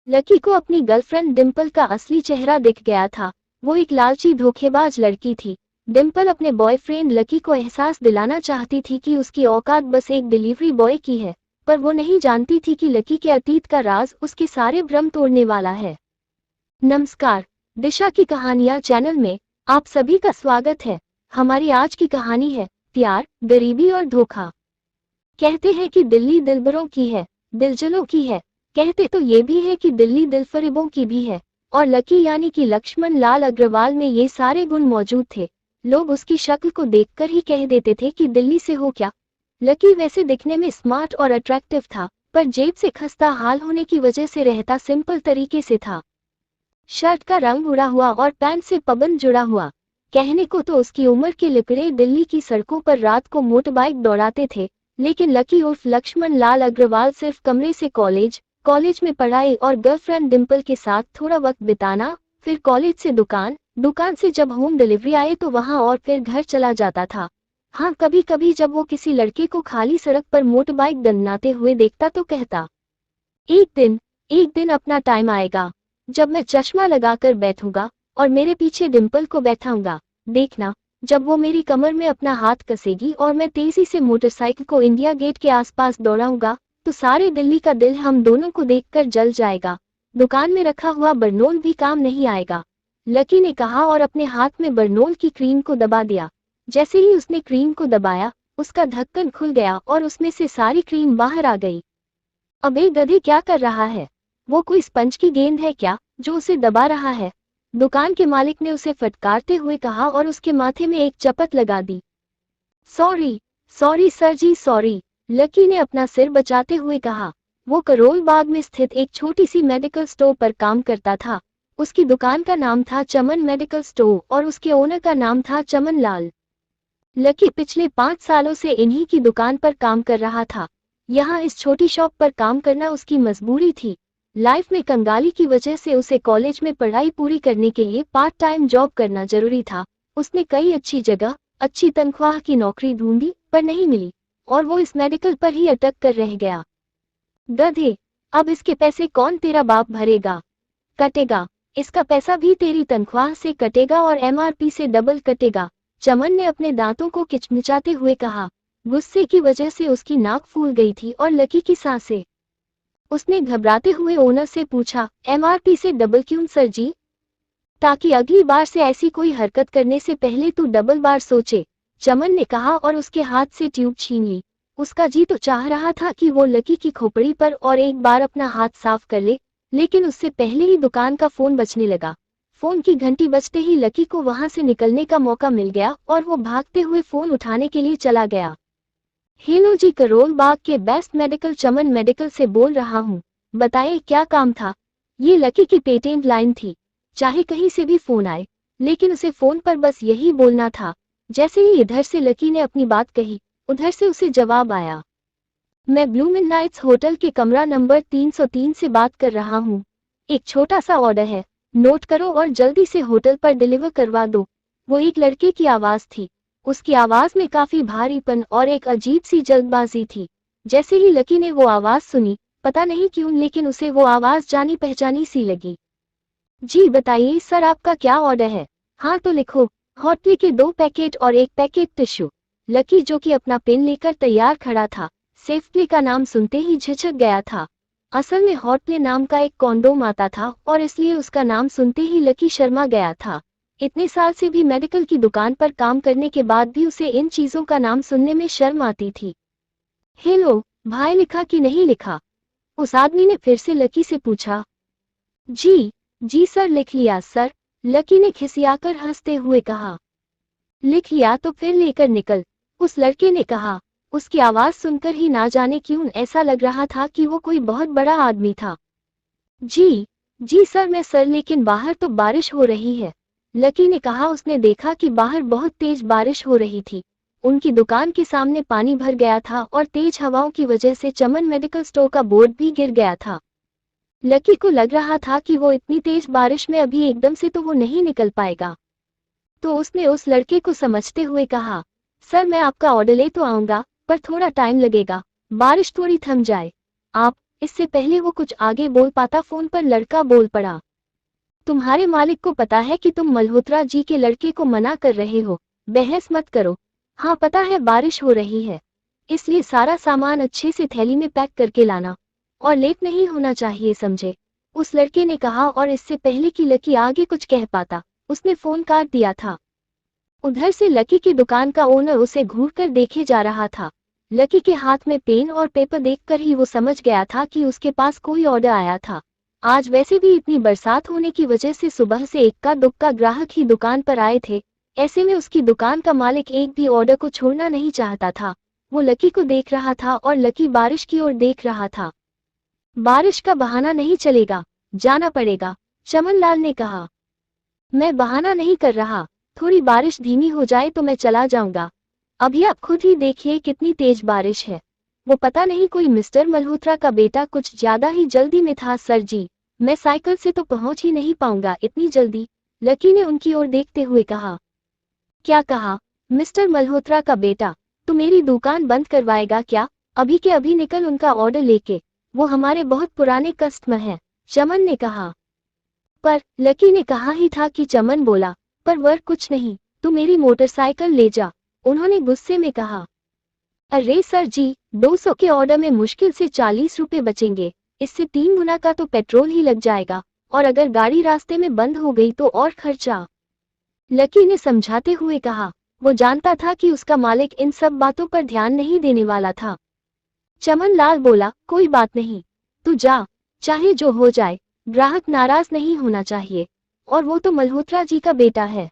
Lucky को अपनी girlfriend Dimple का असली चेहरा दिख गया था। वो एक लालची धोखेबाज लड़की थी। डिम्पल अपने बॉयफ्रेंड लकी को एहसास दिलाना चाहती थी कि उसकी औकात बस एक डिलीवरी बॉय की है, पर वो नहीं जानती थी कि लकी के अतीत का राज उसके सारे भ्रम तोड़ने वाला है। नमस्कार, दिशा की कहानियां चैनल में आप सभी का स्वागत है। हमारी आज की कहानी है प्यार, गरीबी और धोखा। कहते हैं कि दिल्ली दिलबरों की है, दिलजलों की है। कहते तो ये भी है कि दिल्ली दिलफरेबों की भी है। और लकी यानी कि लक्ष्मण लाल अग्रवाल में ये सारे गुण मौजूद थे। लोग उसकी शक्ल को देखकर ही कह देते थे कि दिल्ली से हो क्या। लकी वैसे दिखने में स्मार्ट और अट्रैक्टिव था, पर जेब से खस्ता हाल होने की वजह से रहता सिंपल तरीके से था। शर्ट का रंग उड़ा हुआ और पैंट से पबंद जुड़ा हुआ। कहने को तो उसकी उम्र के लिपड़े दिल्ली की सड़कों पर रात को मोटरबाइक दौड़ाते थे, लेकिन लकी उर्फ लक्ष्मण लाल अग्रवाल सिर्फ कमरे से कॉलेज में पढ़ाई और गर्लफ्रेंड डिम्पल के साथ थोड़ा वक्त बिताना, फिर कॉलेज से दुकान, दुकान से जब होम डिलीवरी आए तो वहां और फिर घर चला जाता था। हाँ, कभी कभी जब वो किसी लड़के को खाली सड़क पर मोटरबाइक दन्नाते हुए देखता तो कहता, एक दिन अपना टाइम आएगा जब मैं चश्मा लगाकर बैठूंगा और मेरे पीछे डिम्पल को बैठाऊंगा। देखना, जब वो मेरी कमर में अपना हाथ कसेगी और मैं तेजी से मोटरसाइकिल को इंडिया गेट के आसपास दौड़ाऊंगा, तो सारे दिल्ली का दिल हम दोनों को देखकर जल जाएगा। दुकान में रखा हुआ बरनोल भी काम नहीं आएगा, लकी ने कहा और अपने हाथ में बरनोल की क्रीम को दबा दिया। जैसे ही उसने क्रीम को दबाया, उसका ढक्कन खुल गया और उसमें से सारी क्रीम बाहर आ गई। अबे गधे, क्या कर रहा है? वो कोई स्पंज की गेंद है क्या जो उसे दबा रहा है? दुकान के मालिक ने उसे फटकारते हुए कहा और उसके माथे में एक चपत लगा दी। सॉरी, सॉरी सर जी, सॉरी, लकी ने अपना सिर बचाते हुए कहा। वो करोल बाग में स्थित एक छोटी सी मेडिकल स्टोर पर काम करता था। उसकी दुकान का नाम था चमन मेडिकल स्टोर और उसके ओनर का नाम था चमन लाल। लकी पिछले 5 सालों से इन्हीं की दुकान पर काम कर रहा था। यहाँ इस छोटी शॉप पर काम करना उसकी मजबूरी थी। लाइफ में कंगाली की वजह से उसे कॉलेज में पढ़ाई पूरी करने के लिए पार्ट टाइम जॉब करना जरूरी था। उसने कई अच्छी जगह अच्छी तनख्वाह की नौकरी ढूंढी, पर नहीं मिली और वो इस मेडिकल पर ही अटक कर रह गया। गधे, अब इसके पैसे कौन तेरा बाप भरेगा? कटेगा, इसका पैसा भी तेरी तनख्वाह से कटेगा और एमआरपी से डबल कटेगा, चमन ने अपने दांतों को किचमिचाते हुए कहा। गुस्से की वजह से उसकी नाक फूल गई थी और लकी की सांसें। उसने घबराते हुए ओनर से पूछा, एमआरपी से डबल क्यों सर जी? ताकि अगली बार से ऐसी कोई हरकत करने से पहले तू डबल बार सोचे, चमन ने कहा और उसके हाथ से ट्यूब छीन ली। उसका जी तो चाह रहा था कि वो लकी की खोपड़ी पर और एक बार अपना हाथ साफ कर ले, लेकिन उससे पहले ही दुकान का फोन बजने लगा। फोन की घंटी बजते ही लकी को वहां से निकलने का मौका मिल गया और वो भागते हुए फोन उठाने के लिए चला गया। हेलो जी, करोल बाग के बेस्ट मेडिकल चमन मेडिकल से बोल रहा हूँ। बताएं क्या काम था? ये लकी की पेटेंट लाइन थी। चाहे कहीं से भी फोन आए, लेकिन उसे फोन पर बस यही बोलना था। जैसे ही इधर से लकी ने अपनी बात कही, उधर से उसे जवाब आया। मैं ब्लूमिन नाइट्स होटल के कमरा नंबर 303 से बात कर रहा हूँ। एक छोटा सा ऑर्डर है, नोट करो और जल्दी से होटल पर डिलीवर करवा दो। वो एक लड़के की आवाज थी। उसकी आवाज में काफी भारीपन और एक अजीब सी जल्दबाजी थी। जैसे ही लकी ने वो आवाज सुनी, पता नहीं क्यों लेकिन उसे वो आवाज जानी पहचानी सी लगी। जी बताइए सर, आपका क्या ऑर्डर है? हाँ तो लिखो, हॉटली के 2 पैकेट और 1 पैकेट टिश्यू। लकी, जो कि अपना पेन लेकर तैयार खड़ा था, सेफ्टी का नाम सुनते ही झिझक गया था। असल में हॉटली नाम का एक कॉन्डोम आता था और इसलिए उसका नाम सुनते ही लकी शर्मा गया था। इतने साल से भी मेडिकल की दुकान पर काम करने के बाद भी उसे इन चीजों का नाम सुनने में शर्म आती थी। हेलो भाई, लिखा कि नहीं लिखा? उस आदमी ने फिर से लकी से पूछा। जी, जी सर, लिख लिया सर, लकी ने खिसियाकर हंसते हुए कहा। लिख लिया तो फिर लेकर निकल, उस लड़के ने कहा। उसकी आवाज सुनकर ही ना जाने क्यों ऐसा लग रहा था कि वो कोई बहुत बड़ा आदमी था। जी, जी सर, मैं सर, लेकिन बाहर तो बारिश हो रही है, लकी ने कहा। उसने देखा कि बाहर बहुत तेज बारिश हो रही थी। उनकी दुकान के सामने पानी भर गया था और तेज हवाओं की वजह से चमन मेडिकल स्टोर का बोर्ड भी गिर गया था। लकी को लग रहा था कि वो इतनी तेज बारिश में अभी एकदम से तो वो नहीं निकल पाएगा। तो उसने उस लड़के को समझते हुए कहा, सर मैं आपका ऑर्डर ले तो आऊंगा, पर थोड़ा टाइम लगेगा, बारिश थोड़ी थम जाए। आप इससे पहले वो कुछ आगे बोल पाता फोन पर लड़का बोल पड़ा, तुम्हारे मालिक को पता है कि तुम मल्होत्रा जी के लड़के को मना कर रहे हो, बहस मत करो। हाँ पता है बारिश हो रही है, इसलिए सारा सामान अच्छे से थैली में पैक करके लाना, और लेट नहीं होना चाहिए समझे, उस लड़के ने कहा। और इससे पहले कि लकी आगे कुछ कह पाता, उसने फोन काट दिया था। उधर से लकी की दुकान का ओनर उसे घूरकर देखे जा रहा था। लकी के हाथ में पेन और पेपर देखकर ही वो समझ गया था कि उसके पास कोई ऑर्डर आया था। आज वैसे भी इतनी बरसात होने की वजह से सुबह से इक्का दुक्का ग्राहक ही दुकान पर आए थे। ऐसे में उसकी दुकान का मालिक एक भी ऑर्डर को छोड़ना नहीं चाहता था। वो लकी को देख रहा था और लकी बारिश की ओर देख रहा था। बारिश का बहाना नहीं चलेगा, जाना पड़ेगा, चमनलाल ने कहा। मैं बहाना नहीं कर रहा, थोड़ी बारिश धीमी हो जाए तो मैं चला जाऊंगा। अभी आप खुद ही देखिए कितनी तेज बारिश है। वो पता नहीं कोई मिस्टर मल्होत्रा का बेटा कुछ ज्यादा ही जल्दी में था। सर जी, मैं साइकिल से तो पहुंच ही नहीं पाऊंगा इतनी जल्दी, लकी ने उनकी ओर देखते हुए कहा। क्या कहा? मिस्टर मल्होत्रा का बेटा, तू मेरी दुकान बंद करवाएगा क्या? अभी के अभी निकल उनका ऑर्डर लेके, वो हमारे बहुत पुराने कस्टमर हैं, चमन ने कहा। पर लकी ने कहा ही था कि चमन बोला, पर वर्क कुछ नहीं, तू मेरी मोटरसाइकिल ले जा, उन्होंने गुस्से में कहा। अरे सर जी, 200 के ऑर्डर में मुश्किल से 40 रुपए बचेंगे, इससे 3 गुना का तो पेट्रोल ही लग जाएगा, और अगर गाड़ी रास्ते में बंद हो गई तो और खर्चा, लकी ने समझाते हुए कहा। वो जानता था कि उसका मालिक इन सब बातों पर ध्यान नहीं देने वाला था। चमन लाल बोला, कोई बात नहीं, तू जा, चाहे जो हो जाए, ग्राहक नाराज नहीं होना चाहिए, और वो तो मल्होत्रा जी का बेटा है।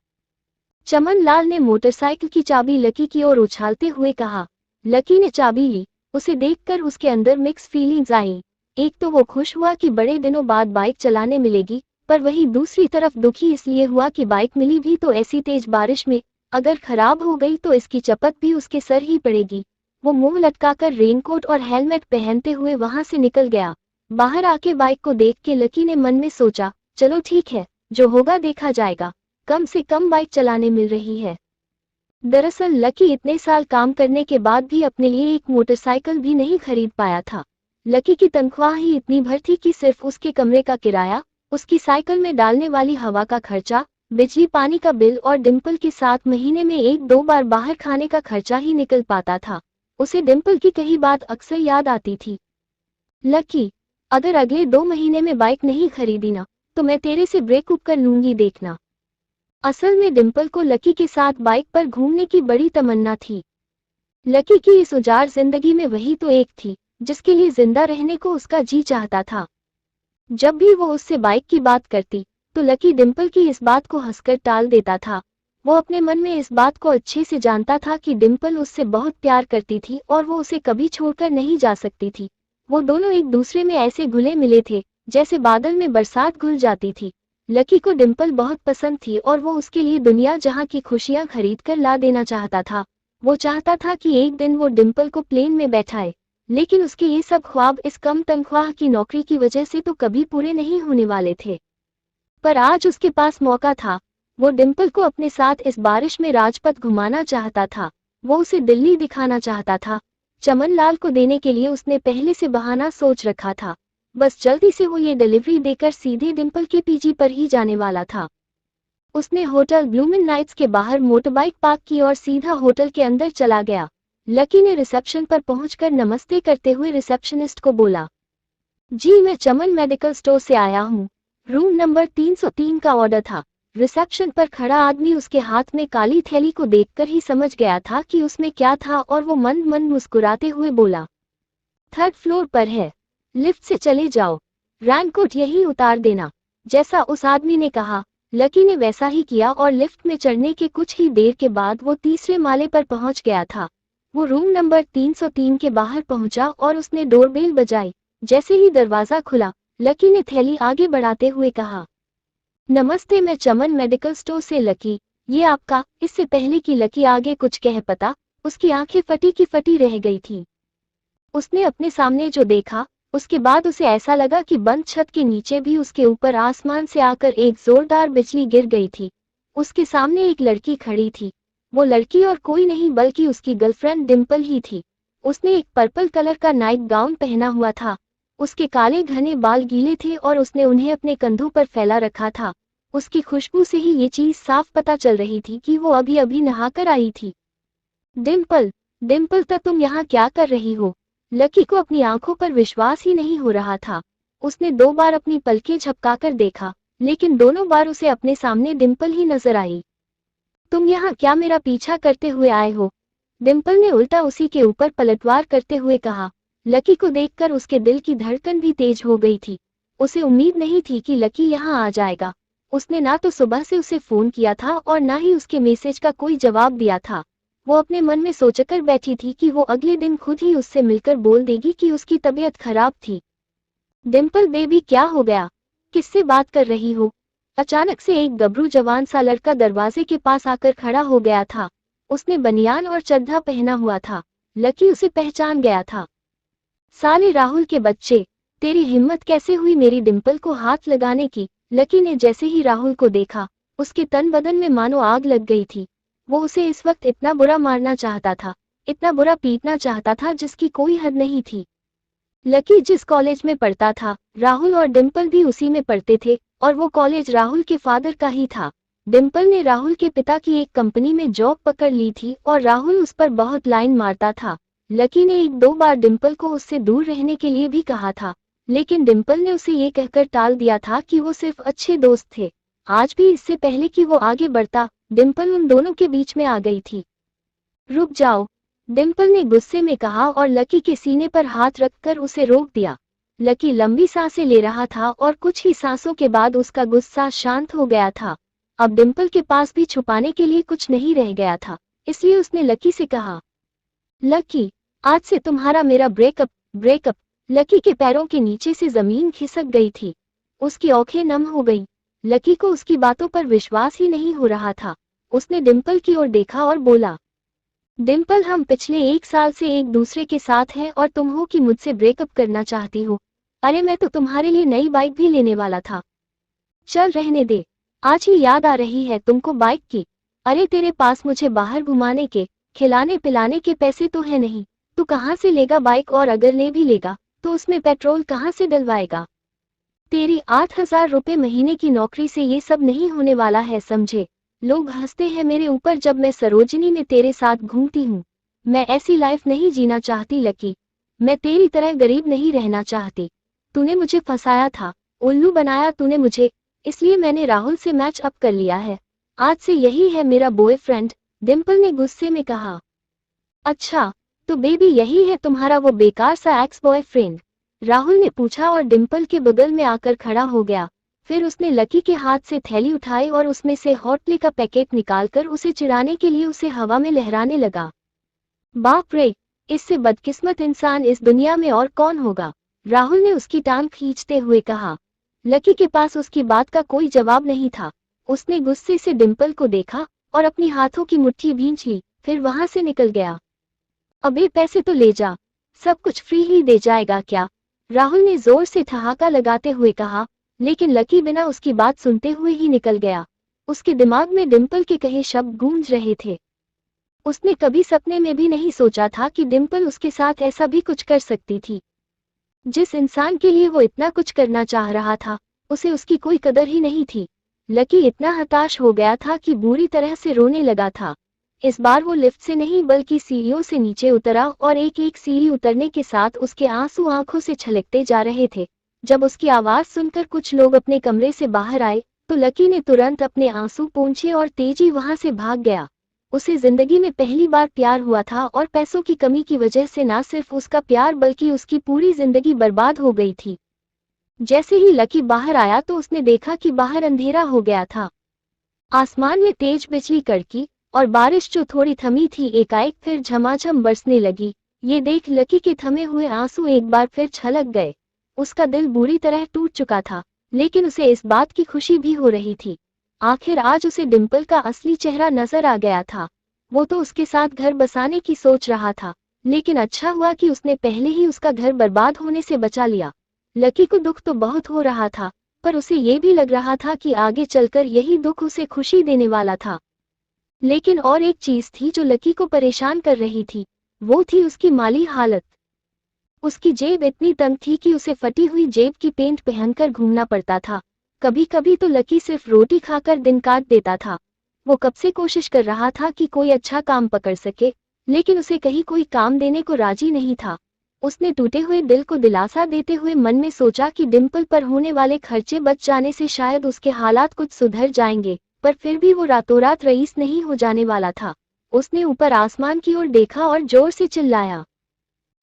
चमन लाल ने मोटरसाइकिल की चाबी लकी की ओर उछालते हुए कहा। लकी ने चाबी ली, उसे देखकर उसके अंदर मिक्स फीलिंग्स आईं। एक तो वो खुश हुआ कि बड़े दिनों बाद बाइक चलाने मिलेगी, पर वहीं दूसरी तरफ दुखी इसलिए हुआ कि बाइक मिली भी तो ऐसी तेज बारिश में, अगर खराब हो गई तो इसकी चपत भी उसके सर ही पड़ेगी। वो मुंह लटकाकर रेनकोट और हेलमेट पहनते हुए वहां से निकल गया। बाहर आके बाइक को देख के लकी ने मन में सोचा, चलो ठीक है, जो होगा देखा जाएगा, कम से कम बाइक चलाने मिल रही है। दरअसल लकी इतने साल काम करने के बाद भी अपने लिए एक मोटरसाइकिल भी नहीं खरीद पाया था। लकी की तनख्वाह ही इतनी भर थी कि सिर्फ उसके कमरे का किराया, उसकी साइकिल में डालने वाली हवा का खर्चा, बिजली पानी का बिल और डिम्पल के साथ महीने में 1-2 बार बाहर खाने का खर्चा ही निकल पाता था। उसे डिम्पल की कही बात अक्सर याद आती थी। लकी, अगर अगले 2 महीने में बाइक नहीं खरीदी ना, तो मैं तेरे से ब्रेकअप कर लूंगी देखना। असल में डिम्पल को लकी के साथ बाइक पर घूमने की बड़ी तमन्ना थी। लकी की इस उजाड़ जिंदगी में वही तो एक थी, जिसके लिए जिंदा रहने को उसका जी चाहता था। जब भी वो उससे बाइक की बात करती, तो लकी डिम्पल की इस बात को हंसकर टाल देता था। वो अपने मन में इस बात को अच्छे से जानता था कि डिम्पल उससे बहुत प्यार करती थी और वो उसे कभी छोड़कर नहीं जा सकती थी। वो दोनों एक दूसरे में ऐसे घुले मिले थे, जैसे बादल में बरसात घुल जाती थी। लकी को डिम्पल बहुत पसंद थी और वो उसके लिए दुनिया जहां की खुशियां खरीद कर ला देना चाहता था। वो चाहता था कि एक दिन वो डिम्पल को प्लेन में बैठाए, लेकिन उसके ये सब ख्वाब इस कम तनख्वाह की नौकरी की वजह से तो कभी पूरे नहीं होने वाले थे। पर आज उसके पास मौका था। वो डिम्पल को अपने साथ इस बारिश में राजपथ घुमाना चाहता था। वो उसे दिल्ली दिखाना चाहता था। चमन लाल को देने के लिए उसने पहले से बहाना सोच रखा था। बस जल्दी से वो ये डिलीवरी देकर सीधे डिम्पल के पीजी पर ही जाने वाला था। उसने होटल ब्लूमिन नाइट्स के बाहर मोटरबाइक पार्क की और सीधा होटल के अंदर चला गया। लकी ने रिसेप्शन पर पहुंचकर नमस्ते करते हुए रिसेप्शनिस्ट को बोला, जी मैं चमन मेडिकल स्टोर से आया हूँ, रूम नंबर 303 का ऑर्डर था। रिसेप्शन पर खड़ा आदमी उसके हाथ में काली थैली को देखकर ही समझ गया था कि उसमें क्या था और वो मंद मंद मुस्कुराते हुए बोला, 3rd फ्लोर पर है, लिफ्ट से चले जाओ, रेनकोट यहीं उतार देना। जैसा उस आदमी ने कहा, लकी ने वैसा ही किया और लिफ्ट में चढ़ने के कुछ ही देर के बाद वो तीसरे माले पर पहुंच गया था। वो रूम नंबर 303 के बाहर पहुंचा और उसने डोरबेल बजाई। जैसे ही दरवाजा खुला, लकी ने थैली आगे बढ़ाते हुए कहा, नमस्ते मैं चमन मेडिकल स्टोर से लकी, ये आपका। इससे पहले कि लकी आगे कुछ कह पाता, उसकी आंखें फटी की फटी रह गई थी। उसने अपने सामने जो देखा, उसके बाद उसे ऐसा लगा कि बंद छत के नीचे भी उसके ऊपर आसमान से आकर एक जोरदार बिजली गिर गई थी। उसके सामने एक लड़की खड़ी थी। वो लड़की और कोई नहीं बल्कि उसकी गर्लफ्रेंड डिम्पल ही थी। उसने एक पर्पल कलर का नाइट गाउन पहना हुआ था। उसके काले घने बाल गीले थे और उसने उन्हें अपने कंधों पर फैला रखा था। उसकी खुशबू से ही ये चीज साफ पता चल रही थी कि वो अभी अभी नहाकर आई थी। डिम्पल, डिम्पल तुम यहाँ क्या कर रही हो? लकी को अपनी आंखों पर विश्वास ही नहीं हो रहा था। उसने 2 बार अपनी पलकें झपकाकर देखा, लेकिन दोनों बार उसे अपने सामने डिम्पल ही नजर आई। तुम यहाँ क्या मेरा पीछा करते हुए आए हो? डिम्पल ने उल्टा उसी के ऊपर पलटवार करते हुए कहा। लकी को देखकर उसके दिल की धड़कन भी तेज हो गई थी। उसे उम्मीद नहीं थी कि लकी यहाँ आ जाएगा। उसने ना तो सुबह से उसे फोन किया था और ना ही उसके मैसेज का कोई जवाब दिया था। वो अपने मन में सोचकर बैठी थी कि वो अगले दिन खुद ही उससे मिलकर बोल देगी कि उसकी तबीयत खराब थी। डिम्पल बेबी क्या हो गया? किससे बात कर रही हो? अचानक से एक गबरू जवान सा लड़का दरवाजे के पास आकर खड़ा हो गया था। उसने बनियान और चड्ढा पहना हुआ था। लकी उसे पहचान गया था। साले राहुल के बच्चे, तेरी हिम्मत कैसे हुई मेरी डिम्पल को हाथ लगाने की? लकी ने जैसे ही राहुल को देखा, उसके तन बदन में मानो आग लग गई थी। वो उसे इस वक्त इतना बुरा मारना चाहता था, इतना बुरा पीटना चाहता था जिसकी कोई हद नहीं थी। लकी जिस कॉलेज में पढ़ता था, राहुल और डिम्पल भी उसी में पढ़ते थे और वो कॉलेज राहुल के फादर का ही था। डिम्पल ने राहुल के पिता की एक कंपनी में जॉब पकड़ ली थी और राहुल उस पर बहुत लाइन मारता था। लकी ने 1-2 बार डिम्पल को उससे दूर रहने के लिए भी कहा था, लेकिन डिम्पल ने उसे ये कहकर टाल दिया था कि वो सिर्फ अच्छे दोस्त थे। आज भी इससे पहले कि वो आगे बढ़ता, डिम्पल उन दोनों के बीच में आ गई थी। रुक जाओ, डिम्पल ने गुस्से में कहा और लकी के सीने पर हाथ रखकर उसे रोक दिया। लकी लंबी सांसें ले रहा था और कुछ ही सांसों के बाद उसका गुस्सा शांत हो गया था। अब डिम्पल के पास भी छुपाने के लिए कुछ नहीं रह गया था, इसलिए उसने लकी से कहा, लकी, आज से तुम्हारा मेरा ब्रेकअप। ब्रेकअप? लकी के पैरों के नीचे से जमीन खिसक गई थी। उसकी आंखें नम हो गईं। लकी को उसकी बातों पर विश्वास ही नहीं हो रहा था। उसने डिम्पल की ओर देखा और बोला, डिम्पल, हम पिछले 1 साल से एक दूसरे के साथ हैं और तुम हो कि मुझसे ब्रेकअप करना चाहती हो। अरे मैं तो तुम्हारे लिए नई बाइक भी लेने वाला था। चल रहने दे, आज ही याद आ रही है तुमको बाइक की। अरे तेरे पास मुझे बाहर घुमाने के, खिलाने पिलाने के पैसे तो है नहीं, तू कहाँ से लेगा बाइक? और अगर ले भी लेगा तो उसमें पेट्रोल कहाँ से डलवाएगा? तेरी 8,000 रुपए महीने की नौकरी से ये सब नहीं होने वाला है, समझे? लोग हंसते हैं मेरे ऊपर जब मैं सरोजिनी में तेरे साथ घूमती हूँ। मैं ऐसी लाइफ नहीं जीना चाहती लकी। मैं तेरी तरह गरीब नहीं रहना चाहती। तूने मुझे फंसाया था, उल्लू बनाया तूने मुझे, इसलिए मैंने राहुल से मैच अप कर लिया है। आज से यही है मेरा बॉयफ्रेंड, डिम्पल ने गुस्से में कहा। अच्छा, तो बेबी यही है तुम्हारा वो बेकार सा एक्स बॉयफ्रेंड? राहुल ने पूछा और डिम्पल के बगल में आकर खड़ा हो गया। फिर उसने लकी के हाथ से थैली उठाई और उसमें से हॉटली का पैकेट निकालकर उसे चिढ़ाने के लिए उसे हवा में लहराने लगा। बाप रे, इससे बदकिस्मत इंसान इस दुनिया में और कौन होगा? राहुल ने उसकी टांग खींचते हुए कहा। लकी के पास उसकी बात का कोई जवाब नहीं था। उसने गुस्से से डिम्पल को देखा और अपनी हाथों की मुट्ठी भींच ली, फिर वहां से निकल गया। अबे पैसे तो ले जा, सब कुछ फ्री ही दे जाएगा क्या? राहुल ने जोर से ठहाका लगाते हुए कहा, लेकिन लकी बिना उसकी बात सुनते हुए ही निकल गया। उसके दिमाग में डिम्पल के कहे शब्द गूंज रहे थे। उसने कभी सपने में भी नहीं सोचा था कि डिम्पल उसके साथ ऐसा भी कुछ कर सकती थी। जिस इंसान के लिए वो इतना कुछ करना चाह रहा था, उसे उसकी कोई कदर ही नहीं थी। लकी इतना हताश हो गया था कि बुरी तरह से रोने लगा था। इस बार वो लिफ्ट से नहीं बल्कि सीढ़ियों से नीचे उतरा और एक एक सीढ़ी उतरने के साथ उसके आंसू आंखों से छलकते जा रहे थे। जब उसकी आवाज सुनकर कुछ लोग अपने कमरे से बाहर आए, तो लकी ने तुरंत अपने आंसू पोंछे और तेजी वहां से भाग गया। उसे जिंदगी में पहली बार प्यार हुआ था और पैसों की कमी की वजह से ना सिर्फ उसका प्यार बल्कि उसकी पूरी जिंदगी बर्बाद हो गई थी। जैसे ही लकी बाहर आया तो उसने देखा कि बाहर अंधेरा हो गया था। आसमान में तेज बिजली कड़की और बारिश जो थोड़ी थमी थी एकाएक फिर झमाझम बरसने लगी। ये देख लकी के थमे हुए आंसू एक बार फिर छलक गए। उसका दिल बुरी तरह टूट चुका था, लेकिन उसे इस बात की खुशी भी हो रही थी। आखिर आज उसे डिम्पल का असली चेहरा नजर आ गया था। वो तो उसके साथ घर बसाने की सोच रहा था, लेकिन अच्छा हुआ कि उसने पहले ही उसका घर बर्बाद होने से बचा लिया। लकी को दुख तो बहुत हो रहा था, पर उसे ये भी लग रहा था कि आगे चलकर यही दुख उसे खुशी देने वाला था। लेकिन और एक चीज थी जो लकी को परेशान कर रही थी, वो थी उसकी माली हालत। उसकी जेब इतनी तंग थी कि उसे फटी हुई जेब की पेंट पहनकर घूमना पड़ता था। कभी कभी तो लकी सिर्फ रोटी खाकर दिन काट देता था। वो कब से कोशिश कर रहा था कि कोई अच्छा काम पकड़ सके, लेकिन उसे कहीं कोई काम देने को राजी नहीं था। उसने टूटे हुए दिल को दिलासा देते हुए मन में सोचा कि डिम्पल पर होने वाले खर्चे बच जाने से शायद उसके हालात कुछ सुधर जाएंगे, पर फिर भी वो रातों रात रईस नहीं हो जाने वाला था। उसने ऊपर आसमान की ओर देखा और जोर से चिल्लाया,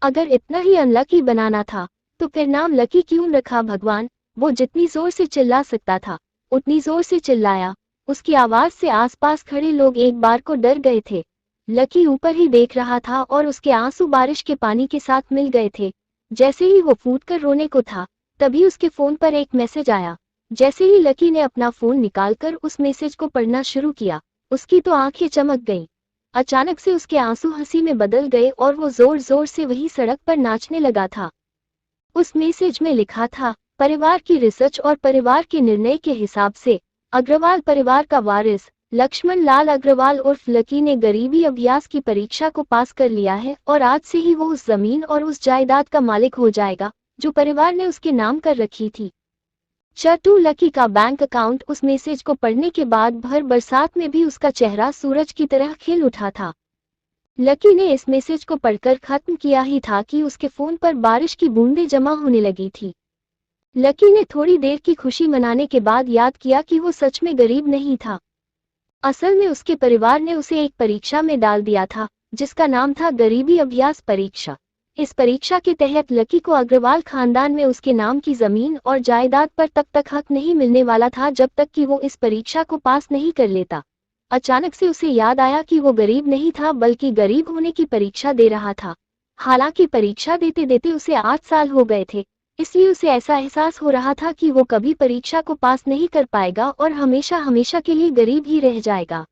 अगर इतना ही अनलकी बनाना था तो फिर नाम लकी क्यों रखा भगवान। वो जितनी जोर से चिल्ला सकता था उतनी जोर से चिल्लाया। उसकी आवाज से आसपास खड़े लोग एक बार को डर गए थे। लकी ऊपर ही देख रहा था और उसके आंसू बारिश के पानी के साथ मिल गए थे। जैसे ही वो फूटकर रोने को था, तभी उसके फोन पर एक मैसेज आया। जैसे ही लकी ने अपना फोन निकालकर उस मैसेज को पढ़ना शुरू किया, उसकी तो आंखें चमक गईं। अचानक से उसके आंसू हंसी में बदल गए और वो जोर जोर से वही सड़क पर नाचने लगा था। उस मैसेज में लिखा था, परिवार की रिसर्च और परिवार के निर्णय के हिसाब से अग्रवाल परिवार का वारिस लक्ष्मण लाल अग्रवाल उर्फ लकी ने गरीबी अभ्यास की परीक्षा को पास कर लिया है और आज से ही वो उस जमीन और उस जायदाद का मालिक हो जाएगा जो परिवार ने उसके नाम कर रखी थी। चटू लकी का बैंक अकाउंट उस मैसेज को पढ़ने के बाद भर बरसात में भी उसका चेहरा सूरज की तरह खिल उठा था। लकी ने इस मैसेज को पढ़कर खत्म किया ही था कि उसके फोन पर बारिश की बूंदें जमा होने लगी थी। लकी ने थोड़ी देर की खुशी मनाने के बाद याद किया कि वो सच में गरीब नहीं था। असल में उसके परिवार ने उसे एक परीक्षा में डाल दिया था जिसका नाम था गरीबी अभ्यास परीक्षा। इस परीक्षा के तहत लकी को अग्रवाल खानदान में उसके नाम की जमीन और जायदाद पर तब तक हक नहीं मिलने वाला था जब तक कि वो इस परीक्षा को पास नहीं कर लेता। अचानक से उसे याद आया कि वो गरीब नहीं था बल्कि गरीब होने की परीक्षा दे रहा था। हालांकि परीक्षा देते देते उसे 8 साल हो गए थे, इसलिए उसे ऐसा एहसास हो रहा था कि वो कभी परीक्षा को पास नहीं कर पाएगा और हमेशा हमेशा के लिए गरीब ही रह जाएगा।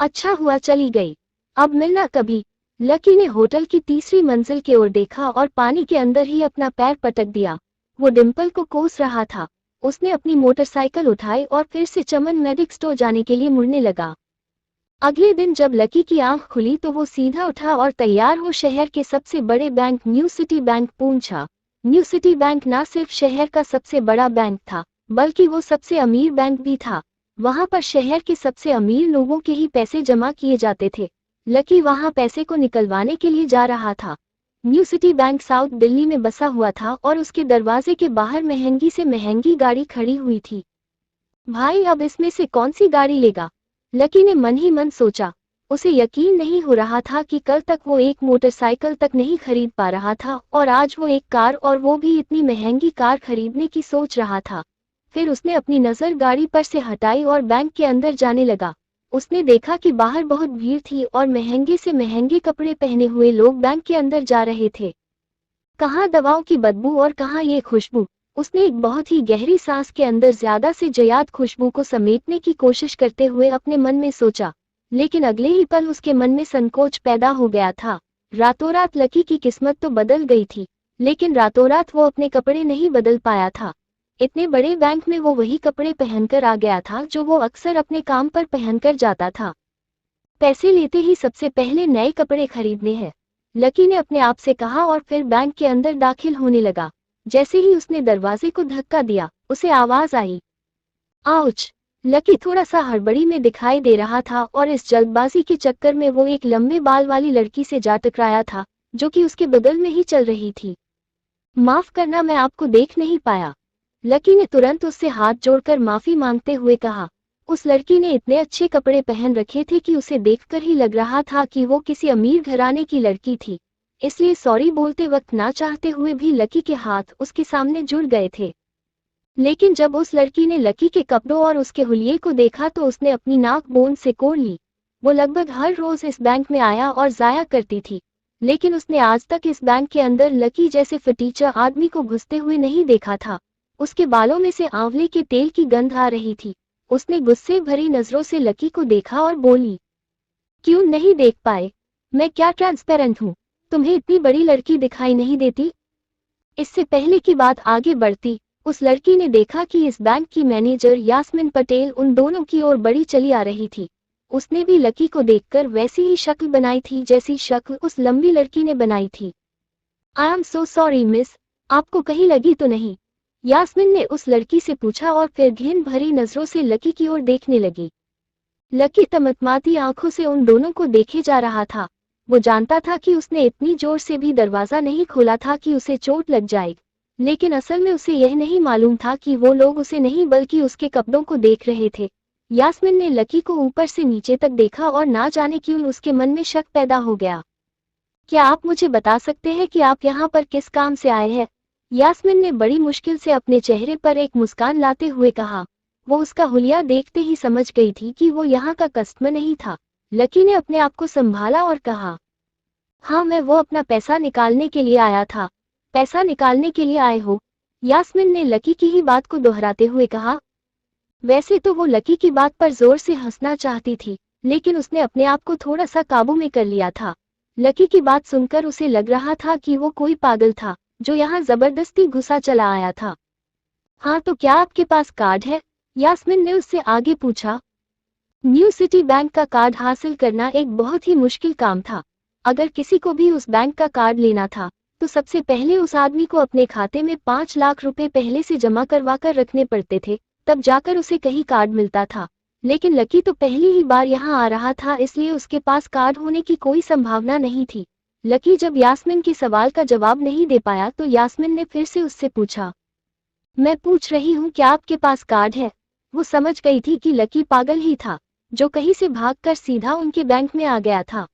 अच्छा हुआ चली गई, अब मिलना कभी। लकी ने होटल की तीसरी मंजिल की ओर देखा और पानी के अंदर ही अपना पैर पटक दिया। वो डिम्पल को कोस रहा था। उसने अपनी मोटरसाइकिल उठाई और फिर से चमन मेडिक स्टोर जाने के लिए मुड़ने लगा। अगले दिन जब लकी की आंख खुली तो वो सीधा उठा और तैयार हो शहर के सबसे बड़े बैंक न्यू सिटी बैंक पहुंचा। न्यू सिटी बैंक न सिर्फ शहर का सबसे बड़ा बैंक था, बल्कि वो सबसे अमीर बैंक भी था। वहां पर शहर के सबसे अमीर लोगों के ही पैसे जमा किए जाते थे। लकी वहां पैसे को निकलवाने के लिए जा रहा था। New city bank south Delhi में बसा हुआ था और उसके दरवाजे के बाहर महंगी से महंगी गाड़ी खड़ी हुई थी। भाई अब इसमें से कौन सी गाड़ी लेगा, लकी ने मन ही मन सोचा। उसे यकीन नहीं हो रहा था कि कल तक वो एक मोटरसाइकिल तक नहीं खरीद पा रहा था और आज वो एक कार, और वो भी इतनी महंगी कार खरीदने की सोच रहा था। फिर उसने अपनी नजर गाड़ी पर से हटाई और बैंक के अंदर जाने लगा। उसने देखा कि बाहर बहुत भीड़ थी और महंगे से महंगे कपड़े पहने हुए लोग बैंक के अंदर जा रहे थे। कहाँ दवाओं की बदबू और कहाँ ये खुशबू। उसने एक बहुत ही गहरी सांस के अंदर ज्यादा से ज्यादा खुशबू को समेटने की कोशिश करते हुए अपने मन में सोचा, लेकिन अगले ही पल उसके मन में संकोच पैदा हो गया था। रातों रात लकी की किस्मत तो बदल गई थी, लेकिन रातों रात वो अपने कपड़े नहीं बदल पाया था। इतने बड़े बैंक में वो वही कपड़े पहनकर आ गया था जो वो अक्सर अपने काम पर पहनकर जाता था। पैसे लेते ही सबसे पहले नए कपड़े खरीदने हैं, लकी ने अपने आप से कहा और फिर बैंक के अंदर दाखिल होने लगा। जैसे ही उसने दरवाजे को धक्का दिया, उसे आवाज आई, आउच। लकी थोड़ा सा हड़बड़ी में दिखाई दे रहा था और इस जल्दबाजी के चक्कर में वो एक लंबे बाल वाली लड़की से जा टकराया था जो कि उसके बगल में ही चल रही थी। माफ करना, मैं आपको देख नहीं पाया, लकी ने तुरंत उससे हाथ जोड़कर माफी मांगते हुए कहा। उस लड़की ने इतने अच्छे कपड़े पहन रखे थे कि उसे देखकर ही लग रहा था कि वो किसी अमीर घराने की लड़की थी, इसलिए सॉरी बोलते वक्त ना चाहते हुए भी लकी के हाथ उसके सामने जुड़ गए थे। लेकिन जब उस लड़की ने लकी के कपड़ों और उसके हुलिये को देखा तो उसने अपनी नाक बोन से कोड़ ली। वो लगभग हर रोज इस बैंक में आया और जाया करती थी, लेकिन उसने आज तक इस बैंक के अंदर लकी जैसे फटीचा आदमी को घुसते हुए नहीं देखा था। उसके बालों में से आंवले के तेल की गंध आ रही थी। उसने गुस्से भरी नजरों से लकी को देखा और बोली, क्यों नहीं देख पाए? मैं क्या ट्रांसपेरेंट हूँ? तुम्हें इतनी बड़ी लड़की दिखाई नहीं देती? इससे पहले की बात आगे बढ़ती, उस लड़की ने देखा कि इस बैंक की मैनेजर यास्मिन पटेल उन दोनों की ओर बड़ी चली आ रही थी। उसने भी लकी को देखकर वैसी ही शक्ल बनाई थी जैसी शक्ल उस लंबी लड़की ने बनाई थी। I am so sorry miss, आपको कहीं लगी तो नहीं? यास्मिन ने उस लड़की से पूछा और फिर घिन भरी नजरों से लकी की ओर देखने लगी। लकी तमतमाती आंखों से उन दोनों को देखे जा रहा था। वो जानता था कि उसने इतनी जोर से भी दरवाजा नहीं खोला था कि उसे चोट लग जाएगी, लेकिन असल में उसे यह नहीं मालूम था कि वो लोग उसे नहीं बल्कि उसके कपड़ों को देख रहे थे। यास्मिन ने लकी को ऊपर से नीचे तक देखा और ना जाने क्यों उसके मन में शक पैदा हो गया। क्या आप मुझे बता सकते हैं कि आप यहाँ पर किस काम से आए हैं? यास्मिन ने बड़ी मुश्किल से अपने चेहरे पर एक मुस्कान लाते हुए कहा। वो उसका हुलिया देखते ही समझ गई थी कि वो यहाँ का कस्टमर नहीं था। लकी ने अपने आप को संभाला और कहा, हाँ मैं वो अपना पैसा निकालने के लिए आया था। पैसा निकालने के लिए आए हो? यास्मिन ने लकी की ही बात को दोहराते हुए कहा। वैसे तो वो लकी की बात पर जोर से हंसना चाहती थी, लेकिन उसने अपने आप को थोड़ा सा काबू में कर लिया था। लकी की बात सुनकर उसे लग रहा था कि वो कोई पागल था जो यहाँ जबरदस्ती घुसा चला आया था। हाँ तो क्या आपके पास कार्ड है? यास्मिन ने उससे आगे पूछा। न्यू सिटी बैंक का कार्ड हासिल करना एक बहुत ही मुश्किल काम था। अगर किसी को भी उस बैंक का कार्ड लेना था तो सबसे पहले उस आदमी को अपने खाते में 5 लाख रुपए पहले से जमा करवा कर रखने पड़ते थे, तब जाकर उसे कहीं कार्ड मिलता था। लेकिन लकी तो पहली ही बार यहाँ आ रहा था, इसलिए उसके पास कार्ड होने की कोई संभावना नहीं थी। लकी जब यास्मिन के सवाल का जवाब नहीं दे पाया तो यास्मिन ने फिर से उससे पूछा, मैं पूछ रही हूँ क्या आपके पास कार्ड है? वो समझ गई थी कि लकी पागल ही था जो कहीं से भागकर सीधा उनके बैंक में आ गया था।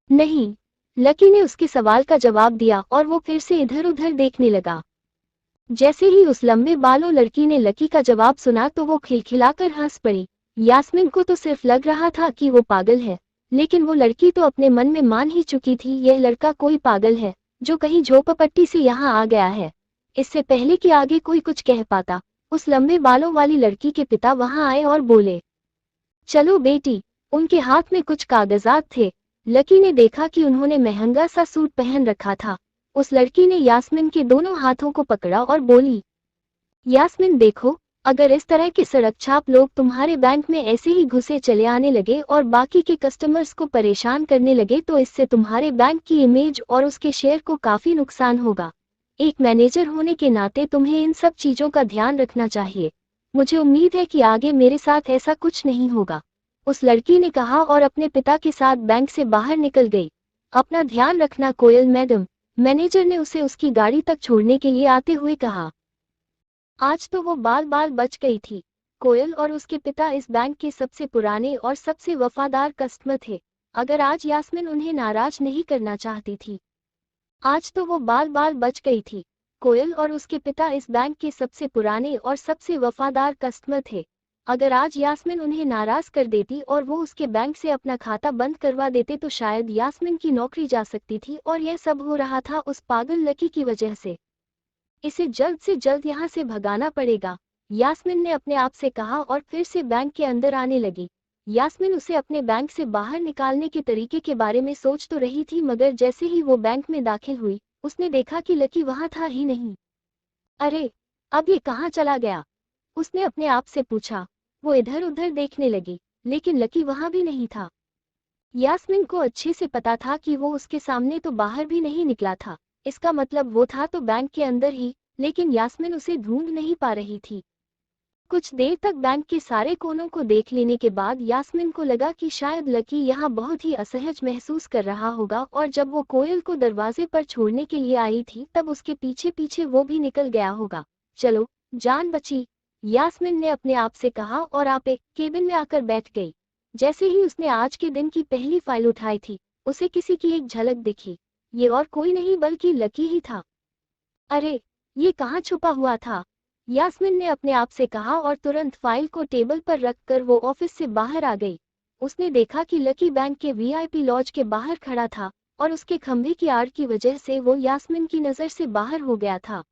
नहीं, लकी ने उसके सवाल का जवाब दिया और वो फिर से इधर उधर देखने लगा। जैसे ही उस लंबे बालों लड़की ने लकी का जवाब सुना तो वो खिलखिलाकर हंस पड़ी। यास्मिन को तो सिर्फ लग रहा था कि वो पागल है, लेकिन वो लड़की तो अपने मन में मान ही चुकी थी यह लड़का कोई पागल है जो कहीं झोपड़पट्टी से यहाँ आ गया है। इससे पहले कि आगे कोई कुछ कह पाता, उस लंबे बालों वाली लड़की के पिता वहां आए और बोले, चलो बेटी। उनके हाथ में कुछ कागजात थे। लकी ने देखा कि उन्होंने महंगा सा सूट पहन रखा था। उस लड़की ने यास्मिन के दोनों हाथों को पकड़ा और बोली, यास्मिन देखो, अगर इस तरह के सड़क छाप लोग तुम्हारे बैंक में ऐसे ही घुसे चले आने लगे और बाकी के कस्टमर्स को परेशान करने लगे तो इससे तुम्हारे बैंक की इमेज और उसके शेयर को काफी नुकसान होगा। एक मैनेजर होने के नाते तुम्हें इन सब चीजों का ध्यान रखना चाहिए। मुझे उम्मीद है कि आगे मेरे साथ ऐसा कुछ नहीं होगा, उस लड़की ने कहा और अपने पिता के साथ बैंक से बाहर निकल गई। अपना ध्यान रखना कोयल मैडम, मैनेजर ने उसे उसकी गाड़ी तक छोड़ने के लिए आते हुए कहा। आज तो वो बाल बाल बच गई थी। कोयल और उसके पिता इस बैंक के सबसे पुराने और सबसे वफादार कस्टमर थे। अगर आज यास्मिन उन्हें नाराज नहीं करना चाहती थी, आज तो वो बाल बाल बच गई थी। कोयल और उसके पिता इस बैंक के सबसे पुराने और सबसे वफादार कस्टमर थे। अगर आज यास्मिन उन्हें नाराज कर देती और वो उसके बैंक से अपना खाता बंद करवा देते तो शायद यास्मिन की नौकरी जा सकती थी, और यह सब हो रहा था उस पागल लकी की वजह से। इसे जल्द से जल्द यहाँ से भगाना पड़ेगा, यास्मिन ने अपने आप से कहा और फिर से बैंक के अंदर आने लगी। यास्मिन उसे अपने बैंक से बाहर निकालने के तरीके के बारे में सोच तो रही थी, मगर जैसे ही वो बैंक में दाखिल हुई उसने देखा कि लकी वहां था ही नहीं। अरे, अब ये कहाँ चला गया? उसने अपने आप से पूछा। वो इधर उधर देखने लगी, लेकिन लकी वहां भी नहीं था। यास्मिन को अच्छे से पता था कि वो उसके सामने तो बाहर भी नहीं निकला था, इसका मतलब वो था तो बैंक के अंदर ही, लेकिन यास्मिन उसे ढूंढ नहीं पा रही थी। कुछ देर तक बैंक के सारे कोनों को देख लेने के बाद यास्मिन को लगा कि शायद लकी यहाँ बहुत ही असहज महसूस कर रहा होगा, और जब वो कोयल को दरवाजे पर छोड़ने के लिए आई थी तब उसके पीछे पीछे वो भी निकल गया होगा। चलो, जान बची, यास्मिन ने अपने आप से कहा और आप एक केबिन में आकर बैठ गई। जैसे ही उसने आज के दिन की पहली फाइल उठाई थी, उसे किसी की एक झलक दिखी। ये और कोई नहीं बल्कि लकी ही था। अरे, ये कहाँ छुपा हुआ था? यास्मिन ने अपने आप से कहा और तुरंत फाइल को टेबल पर रखकर वो ऑफिस से बाहर आ गई। उसने देखा कि लकी बैंक के वीआईपी लॉज के बाहर खड़ा था और उसके खंभे की आड़ की वजह से वो यास्मिन की नज़र से बाहर हो गया था।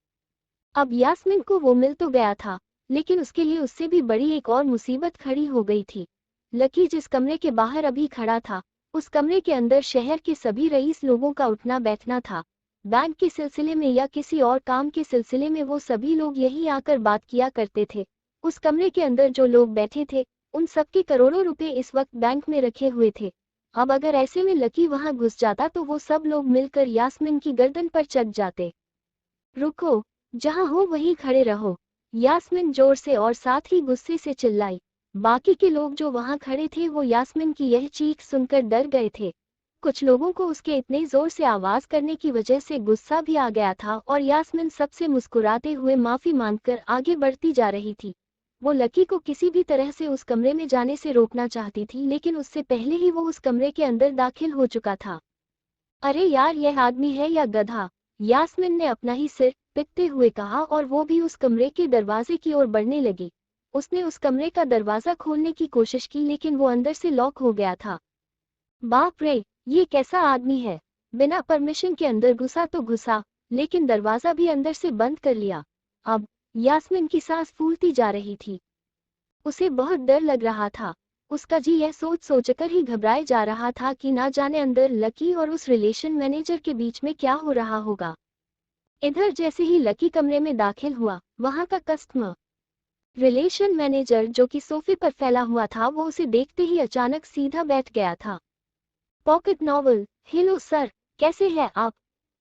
अब यास्मिन को वो मिल तो गया था, लेकिन उसके लिए उससे भी बड़ी एक और मुसीबत खड़ी हो गई थी। लकी जिस कमरे के बाहर अभी खड़ा था, उस कमरे के अंदर शहर के सभी रईस लोगों का उठना बैठना था। बैंक के सिलसिले में या किसी और काम के सिलसिले में वो सभी लोग यहीं आकर बात किया करते थे। उस कमरे के अंदर जो लोग बैठे थे, उन सबके करोड़ों रुपए इस वक्त बैंक में रखे हुए थे। अब अगर ऐसे में लकी वहां घुस जाता तो वो सब लोग मिलकर यास्मीन की गर्दन पर चढ़ जाते। रुको, जहां हो वहीं खड़े रहो, यास्मीन जोर से और साथ ही गुस्से से चिल्लाई। बाकी के लोग जो वहां खड़े थे वो यास्मीन की यह चीख सुनकर डर गए थे। कुछ लोगों को उसके इतने जोर से आवाज करने की वजह से गुस्सा भी आ गया था और यास्मीन सबसे मुस्कुराते हुए माफी मांगकर आगे बढ़ती जा रही थी। वो लकी को किसी भी तरह से उस कमरे में जाने से रोकना चाहती थी, लेकिन उससे पहले ही वो उस कमरे के अंदर दाखिल हो चुका था। अरे यार, यह आदमी है या गधा? यास्मीन ने अपना ही सिर पिटते हुए कहा और वो भी उस कमरे के दरवाजे की ओर बढ़ने लगी। उसने उस कमरे का दरवाजा खोलने की कोशिश की, लेकिन वो अंदर से लॉक हो गया था। बाप रे, ये कैसा आदमी है? बिना परमिशन के अंदर घुसा तो घुसा, लेकिन दरवाजा भी अंदर से बंद कर लिया। अब यास्मीन की सांस फूलती जा रही थी। उसे बहुत डर लग रहा था। उसका जी यह सोच सोचकर ही घबराए जा रहा था कि ना जाने अंदर लकी और उस रिलेशन मैनेजर के बीच में क्या हो रहा होगा। इधर जैसे ही लकी कमरे में दाखिल हुआ, वहां का कस्टमर रिलेशन मैनेजर जो कि सोफे पर फैला हुआ था, वो उसे देखते ही अचानक सीधा बैठ गया था। पॉकेट नॉवल, हेलो सर, कैसे हैं आप?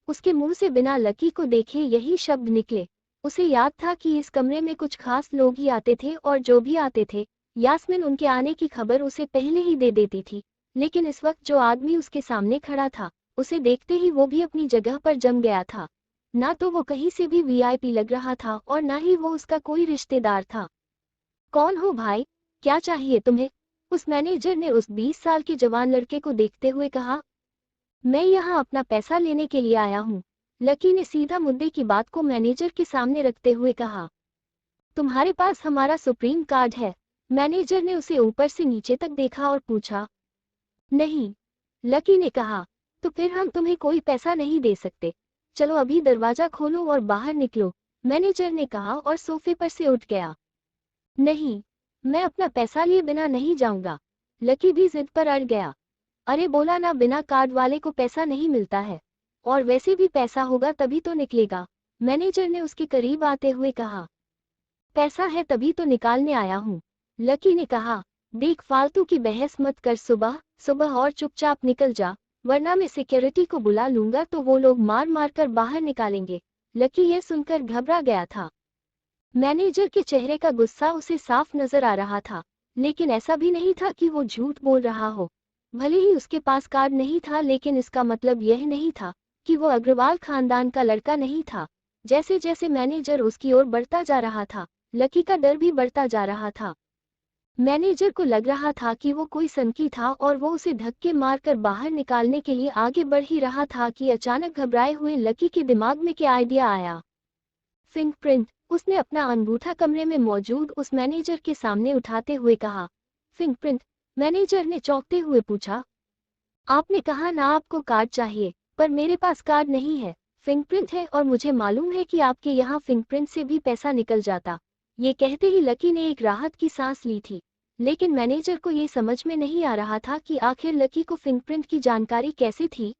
उसके मुंह से बिना लकी को देखे यही शब्द निकले। उसे याद था कि इस कमरे में कुछ खास लोग ही आते थे और जो भी आते थे, यास्मीन उनके आने की खबर उसे पहले ही दे देती थी। लेकिन इस वक्त जो आदमी उसके सामने खड़ा था, उसे देखते ही वो भी अपनी जगह पर जम गया था। ना तो वो कहीं से भी वीआईपी लग रहा था और ना ही वो उसका कोई रिश्तेदार था। कौन हो भाई, क्या चाहिए तुम्हें? उस मैनेजर ने उस 20 साल के जवान लड़के को देखते हुए कहा। मैं यहाँ अपना पैसा लेने के लिए आया हूँ, लकी ने सीधा मुद्दे की बात को मैनेजर के सामने रखते हुए कहा। तुम्हारे पास हमारा सुप्रीम कार्ड है? मैनेजर ने उसे ऊपर से नीचे तक देखा और पूछा। नहीं, लकी ने कहा। तो फिर हम तुम्हें कोई पैसा नहीं दे सकते। चलो अभी दरवाजा खोलो और बाहर निकलो, मैनेजर ने कहा और सोफे पर से उठ गया। नहीं, मैं अपना पैसा लिए बिना नहीं जाऊंगा, लकी भी जिद पर अड़ गया। अरे बोला ना, बिना कार्ड वाले को पैसा नहीं मिलता है, और वैसे भी पैसा होगा तभी तो निकलेगा, मैनेजर ने उसके करीब आते हुए कहा। पैसा है तभी तो निकालने आया हूँ, लकी ने कहा। देख, फालतू की बहस मत कर, सुबह सुबह और चुपचाप निकल जा, वरना मैं सिक्योरिटी को बुला लूंगा तो वो लोग मार मार कर बाहर निकालेंगे। लकी यह सुनकर घबरा गया था। मैनेजर के चेहरे का गुस्सा उसे साफ नजर आ रहा था, लेकिन ऐसा भी नहीं था कि वो झूठ बोल रहा हो। भले ही उसके पास कार्ड नहीं था, लेकिन इसका मतलब यह नहीं था कि वो अग्रवाल खानदान का लड़का नहीं था। जैसे जैसे मैनेजर उसकी ओर बढ़ता जा रहा था, लकी का डर भी बढ़ता जा रहा था। मैनेजर को लग रहा था कि वो कोई सनकी था और वो उसे धक्के मारकर बाहर निकालने के लिए आगे बढ़ ही रहा था कि अचानक घबराए हुए लकी के दिमाग में क्या आइडिया आया। फिंगप्रिंट, उसने अपना अंगूठा कमरे में मौजूद उस मैनेजर के सामने उठाते हुए कहा। फिंगप्रिंट? मैनेजर ने चौंकते हुए पूछा। आपने कहा ना आपको कार्ड चाहिए, पर मेरे पास कार्ड नहीं है। फिंगप्रिंट है और मुझे मालूम है कि आपके यहाँ फिंगप्रिंट से भी पैसा निकल जाता। ये कहते ही लकी ने एक राहत की सांस ली थी, लेकिन मैनेजर को ये समझ में नहीं आ रहा था कि आखिर लकी को फिंगप्रिंट की जानकारी कैसे थी।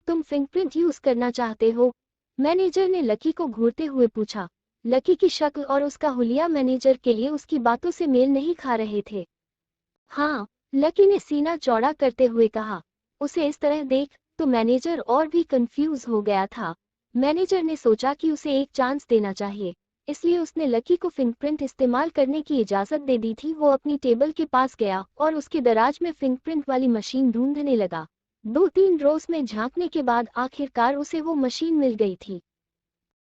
तुम फिंगप्रिंट यूज करना चाहते हो? मैनेजर ने लकी को घूरते हुए पूछा। लकी की शक्ल और उसका हुलिया मैनेजर के लिए उसकी बातों से मेल नहीं खा रहे थे। हाँ, लकी ने सीना चौड़ा करते हुए कहा। उसे इस तरह देख तो मैनेजर और भी कंफ्यूज हो गया था। मैनेजर ने सोचा कि उसे एक चांस देना चाहिए, इसलिए उसने लकी को फिंगप्रिंट इस्तेमाल करने की इजाजत दे दी थी। वो अपनी टेबल के पास गया और उसके दराज में फिंगप्रिंट वाली मशीन ढूंढने लगा। 2-3 रोज में झांकने के बाद आखिरकार उसे वो मशीन मिल गई थी।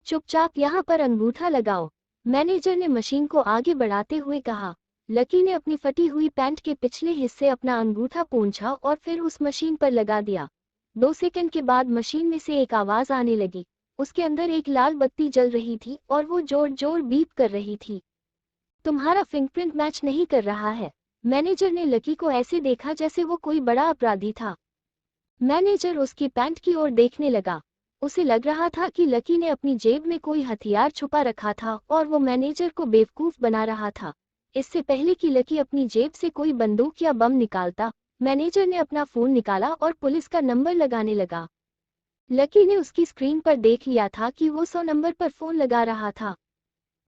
चुपचाप यहाँ पर अंगूठा लगाओ, मैनेजर ने मशीन को आगे बढ़ाते हुए कहा। लकी ने अपनी फटी हुई पैंट के पिछले हिस्से अपना अंगूठा पोंछा और फिर उस मशीन पर लगा दिया। 2 सेकंड के बाद मशीन में से एक आवाज आने लगी। उसके अंदर एक लाल बत्ती जल रही थी और वो जोर जोर बीप कर रही थी। तुम्हारा फिंगप्रिंट मैच नहीं कर रहा है। मैनेजर ने लकी को ऐसे देखा जैसे वो कोई बड़ा अपराधी था। मैनेजर उसकी पैंट की ओर देखने लगा। उसे लग रहा था कि लकी ने अपनी जेब में कोई हथियार छुपा रखा था और वो मैनेजर को बेवकूफ बना रहा था। इससे पहले कि लकी अपनी जेब से कोई बंदूक या बम निकालता, मैनेजर ने अपना फोन निकाला और पुलिस का नंबर लगाने लगा। लकी ने उसकी स्क्रीन पर देख लिया था कि वो 100 नंबर पर फोन लगा रहा था।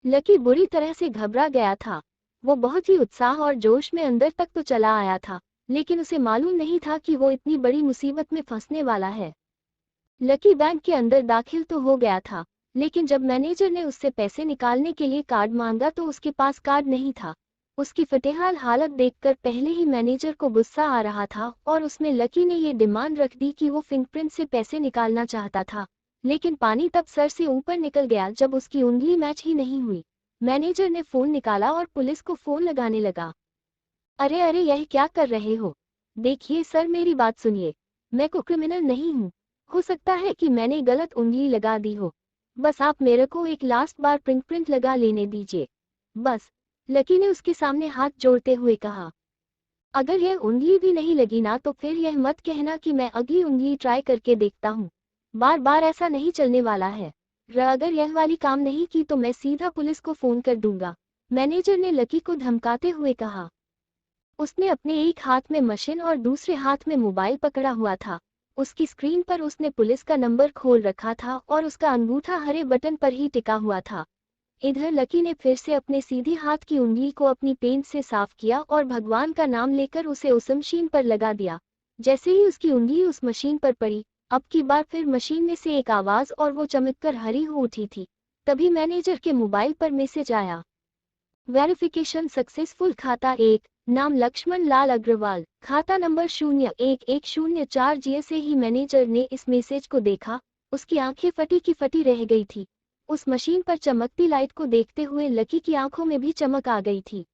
लकी बुरी तरह से घबरा गया था। वो बहुत ही उत्साह और जोश में अंदर तक तो चला आया था, लेकिन उसे मालूम नहीं था कि वो इतनी बड़ी मुसीबत में फंसने वाला है। लकी बैंक के अंदर दाखिल तो हो गया था, लेकिन जब मैनेजर ने उससे पैसे निकालने के लिए कार्ड मांगा तो उसके पास कार्ड नहीं था। उसकी फटेहाल हालत देखकर पहले ही मैनेजर को गुस्सा आ रहा था और उसमें लकी ने ये डिमांड रख दी कि वो फिंगरप्रिंट से पैसे निकालना चाहता था। लेकिन पानी तब सर से ऊपर निकल गया जब उसकी उंगली मैच ही नहीं हुई। मैनेजर ने फोन निकाला और पुलिस को फोन लगाने लगा। अरे अरे, यह क्या कर रहे हो? देखिए सर, मेरी बात सुनिए। मैं को क्रिमिनल नहीं हूँ। हो सकता है कि मैंने गलत उंगली लगा दी हो। बस आप मेरे को एक लास्ट बार फिंगरप्रिंट लगा लेने दीजिए, बस। लकी ने उसके सामने हाथ जोड़ते हुए कहा। अगर यह उंगली भी नहीं लगी ना तो फिर यह मत कहना कि मैं अगली उंगली ट्राई करके देखता हूँ। बार बार ऐसा नहीं चलने वाला है। अगर यह वाली काम नहीं की तो मैं सीधा पुलिस को फोन कर दूंगा, मैनेजर ने लकी को धमकाते हुए कहा। उसने अपने एक हाथ में मशीन और दूसरे हाथ में मोबाइल पकड़ा हुआ था। उसकी स्क्रीन पर उसने पुलिस का नंबर खोल रखा था और उसका अंगूठा हरे बटन पर ही टिका हुआ था। इधर लकी ने फिर से अपने सीधी हाथ की उंगली को अपनी पेंट से साफ किया और भगवान का नाम लेकर उसे उस मशीन पर लगा दिया। जैसे ही उसकी उंगली उस मशीन पर पड़ी, अब की बार फिर मशीन में से एक आवाज और वो चमककर हरी हो उठी थी। तभी मैनेजर के मोबाइल पर मैसेज आया। वेरिफिकेशन सक्सेसफुल, खाता 1, नाम लक्ष्मण लाल अग्रवाल, खाता नंबर 01104। जैसे ही मैनेजर ने इस मैसेज को देखा, उसकी आंखें फटी की फटी रह गई थी। उस मशीन पर चमकती लाइट को देखते हुए लकी की आंखों में भी चमक आ गई थी।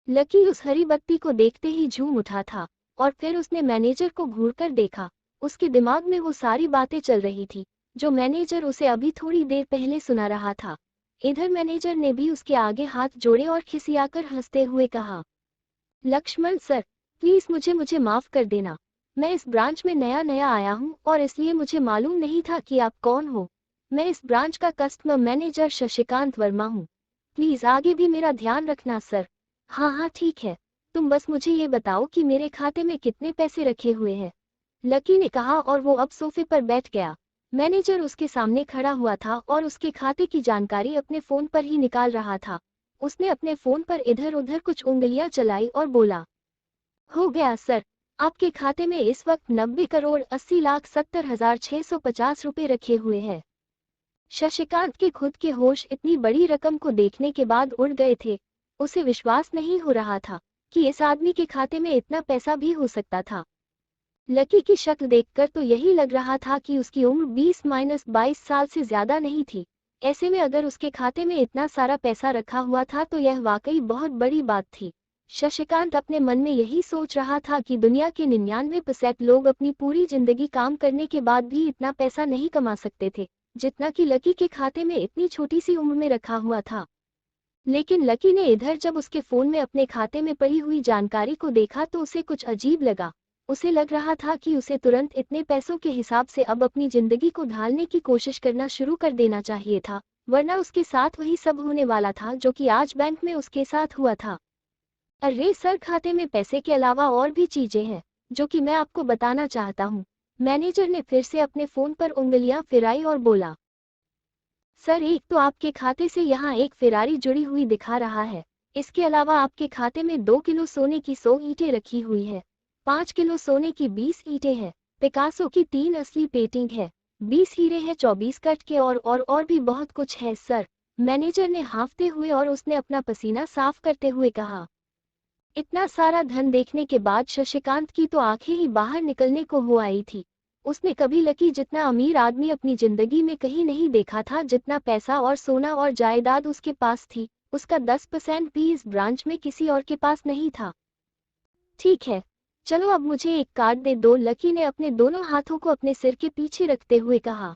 लकी उस हरी बत्ती को देखते ही झूम उठा था और फिर उसने मैनेजर को घूरकर देखा। उसके दिमाग में वो सारी बातें चल रही थी जो मैनेजर उसे अभी थोड़ी देर पहले सुना रहा था। इधर मैनेजर ने भी उसके आगे हाथ जोड़े और खिसियाकर हंसते हुए कहा, लक्ष्मण सर, प्लीज मुझे मुझे माफ कर देना। मैं इस ब्रांच में नया नया आया हूँ और इसलिए मुझे मालूम नहीं था कि आप कौन हो। मैं इस ब्रांच का कस्टमर मैनेजर शशिकांत वर्मा हूँ। प्लीज आगे भी मेरा ध्यान रखना सर। हाँ हाँ ठीक है, तुम बस मुझे ये बताओ कि मेरे खाते में कितने पैसे रखे हुए हैं, लकी ने कहा और वो अब सोफे पर बैठ गया। मैनेजर उसके सामने खड़ा हुआ था और उसके खाते की जानकारी अपने फोन पर ही निकाल रहा था। उसने अपने फोन पर इधर उधर कुछ उंगलियां चलाई और बोला, हो गया सर, आपके खाते में इस वक्त 90 करोड़ 80 लाख 70 हजार 650 रुपए रखे हुए हैं। शशिकांत के खुद के होश इतनी बड़ी रकम को देखने के बाद उड़ गए थे। उसे विश्वास नहीं हो रहा था कि इस आदमी के खाते में इतना पैसा भी हो सकता था। लकी की शक्ल देखकर तो यही लग रहा था कि उसकी उम्र 20-22 साल से ज्यादा नहीं थी। ऐसे में अगर उसके खाते में इतना सारा पैसा रखा हुआ था तो यह वाकई बहुत बड़ी बात थी। शशिकांत अपने मन में यही सोच रहा था कि दुनिया के 99% लोग अपनी पूरी जिंदगी काम करने के बाद भी इतना पैसा नहीं कमा सकते थे जितना कि लकी के खाते में इतनी छोटी सी उम्र में रखा हुआ था। लेकिन लकी ने इधर जब उसके फोन में अपने खाते में पड़ी हुई जानकारी को देखा तो उसे कुछ अजीब लगा। उसे लग रहा था कि उसे तुरंत इतने पैसों के हिसाब से अब अपनी जिंदगी को ढालने की कोशिश करना शुरू कर देना चाहिए था, वरना उसके साथ वही सब होने वाला था जो कि आज बैंक में उसके साथ हुआ था। अरे सर, खाते में पैसे के अलावा और भी चीजें हैं जो कि मैं आपको बताना चाहता हूँ। मैनेजर ने फिर से अपने फोन पर उंगलियां फिराई और बोला, सर, एक तो आपके खाते से यहाँ एक फेरारी जुड़ी हुई दिखा रहा है। इसके अलावा आपके खाते में 2 किलो सोने की 100 ईंटें रखी हुई है, 5 किलो सोने की 20 ईंटें हैं, पिकासो की 3 असली पेंटिंग है, 20 हीरे हैं, 24 कट के और भी बहुत कुछ है सर। मैनेजर ने हाँफते हुए और उसने अपना पसीना साफ करते हुए कहा। इतना सारा धन देखने के बाद शशिकांत की तो आंखें ही बाहर निकलने को हो आई थी। उसने कभी लकी जितना अमीर आदमी अपनी जिंदगी में कहीं नहीं देखा था। जितना पैसा और सोना और जायदाद उसके पास थी, उसका 10% भी इस ब्रांच में किसी और के पास नहीं था। ठीक है, चलो अब मुझे एक कार्ड दे दो, लकी ने अपने दोनों हाथों को अपने सिर के पीछे रखते हुए कहा।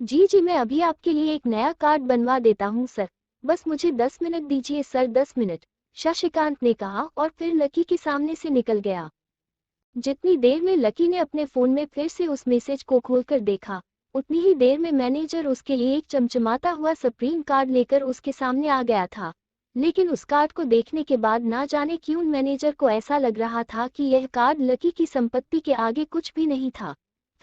जी जी, मैं अभी आपके लिए एक नया कार्ड बनवा देता हूँ सर, बस मुझे 10 मिनट दीजिए सर, 10 मिनट, शशिकांत ने कहा और फिर लकी के सामने से निकल गया। जितनी देर में लकी ने अपने फोन में फिर से उस मैसेज को खोलकर देखा, उतनी ही देर में मैनेजर उसके लिए एक चमचमाता हुआ सुप्रीम कार्ड लेकर उसके सामने आ गया था। लेकिन उस कार्ड को देखने के बाद ना जाने क्यों मैनेजर को ऐसा लग रहा था कि यह कार्ड लकी की संपत्ति के आगे कुछ भी नहीं था।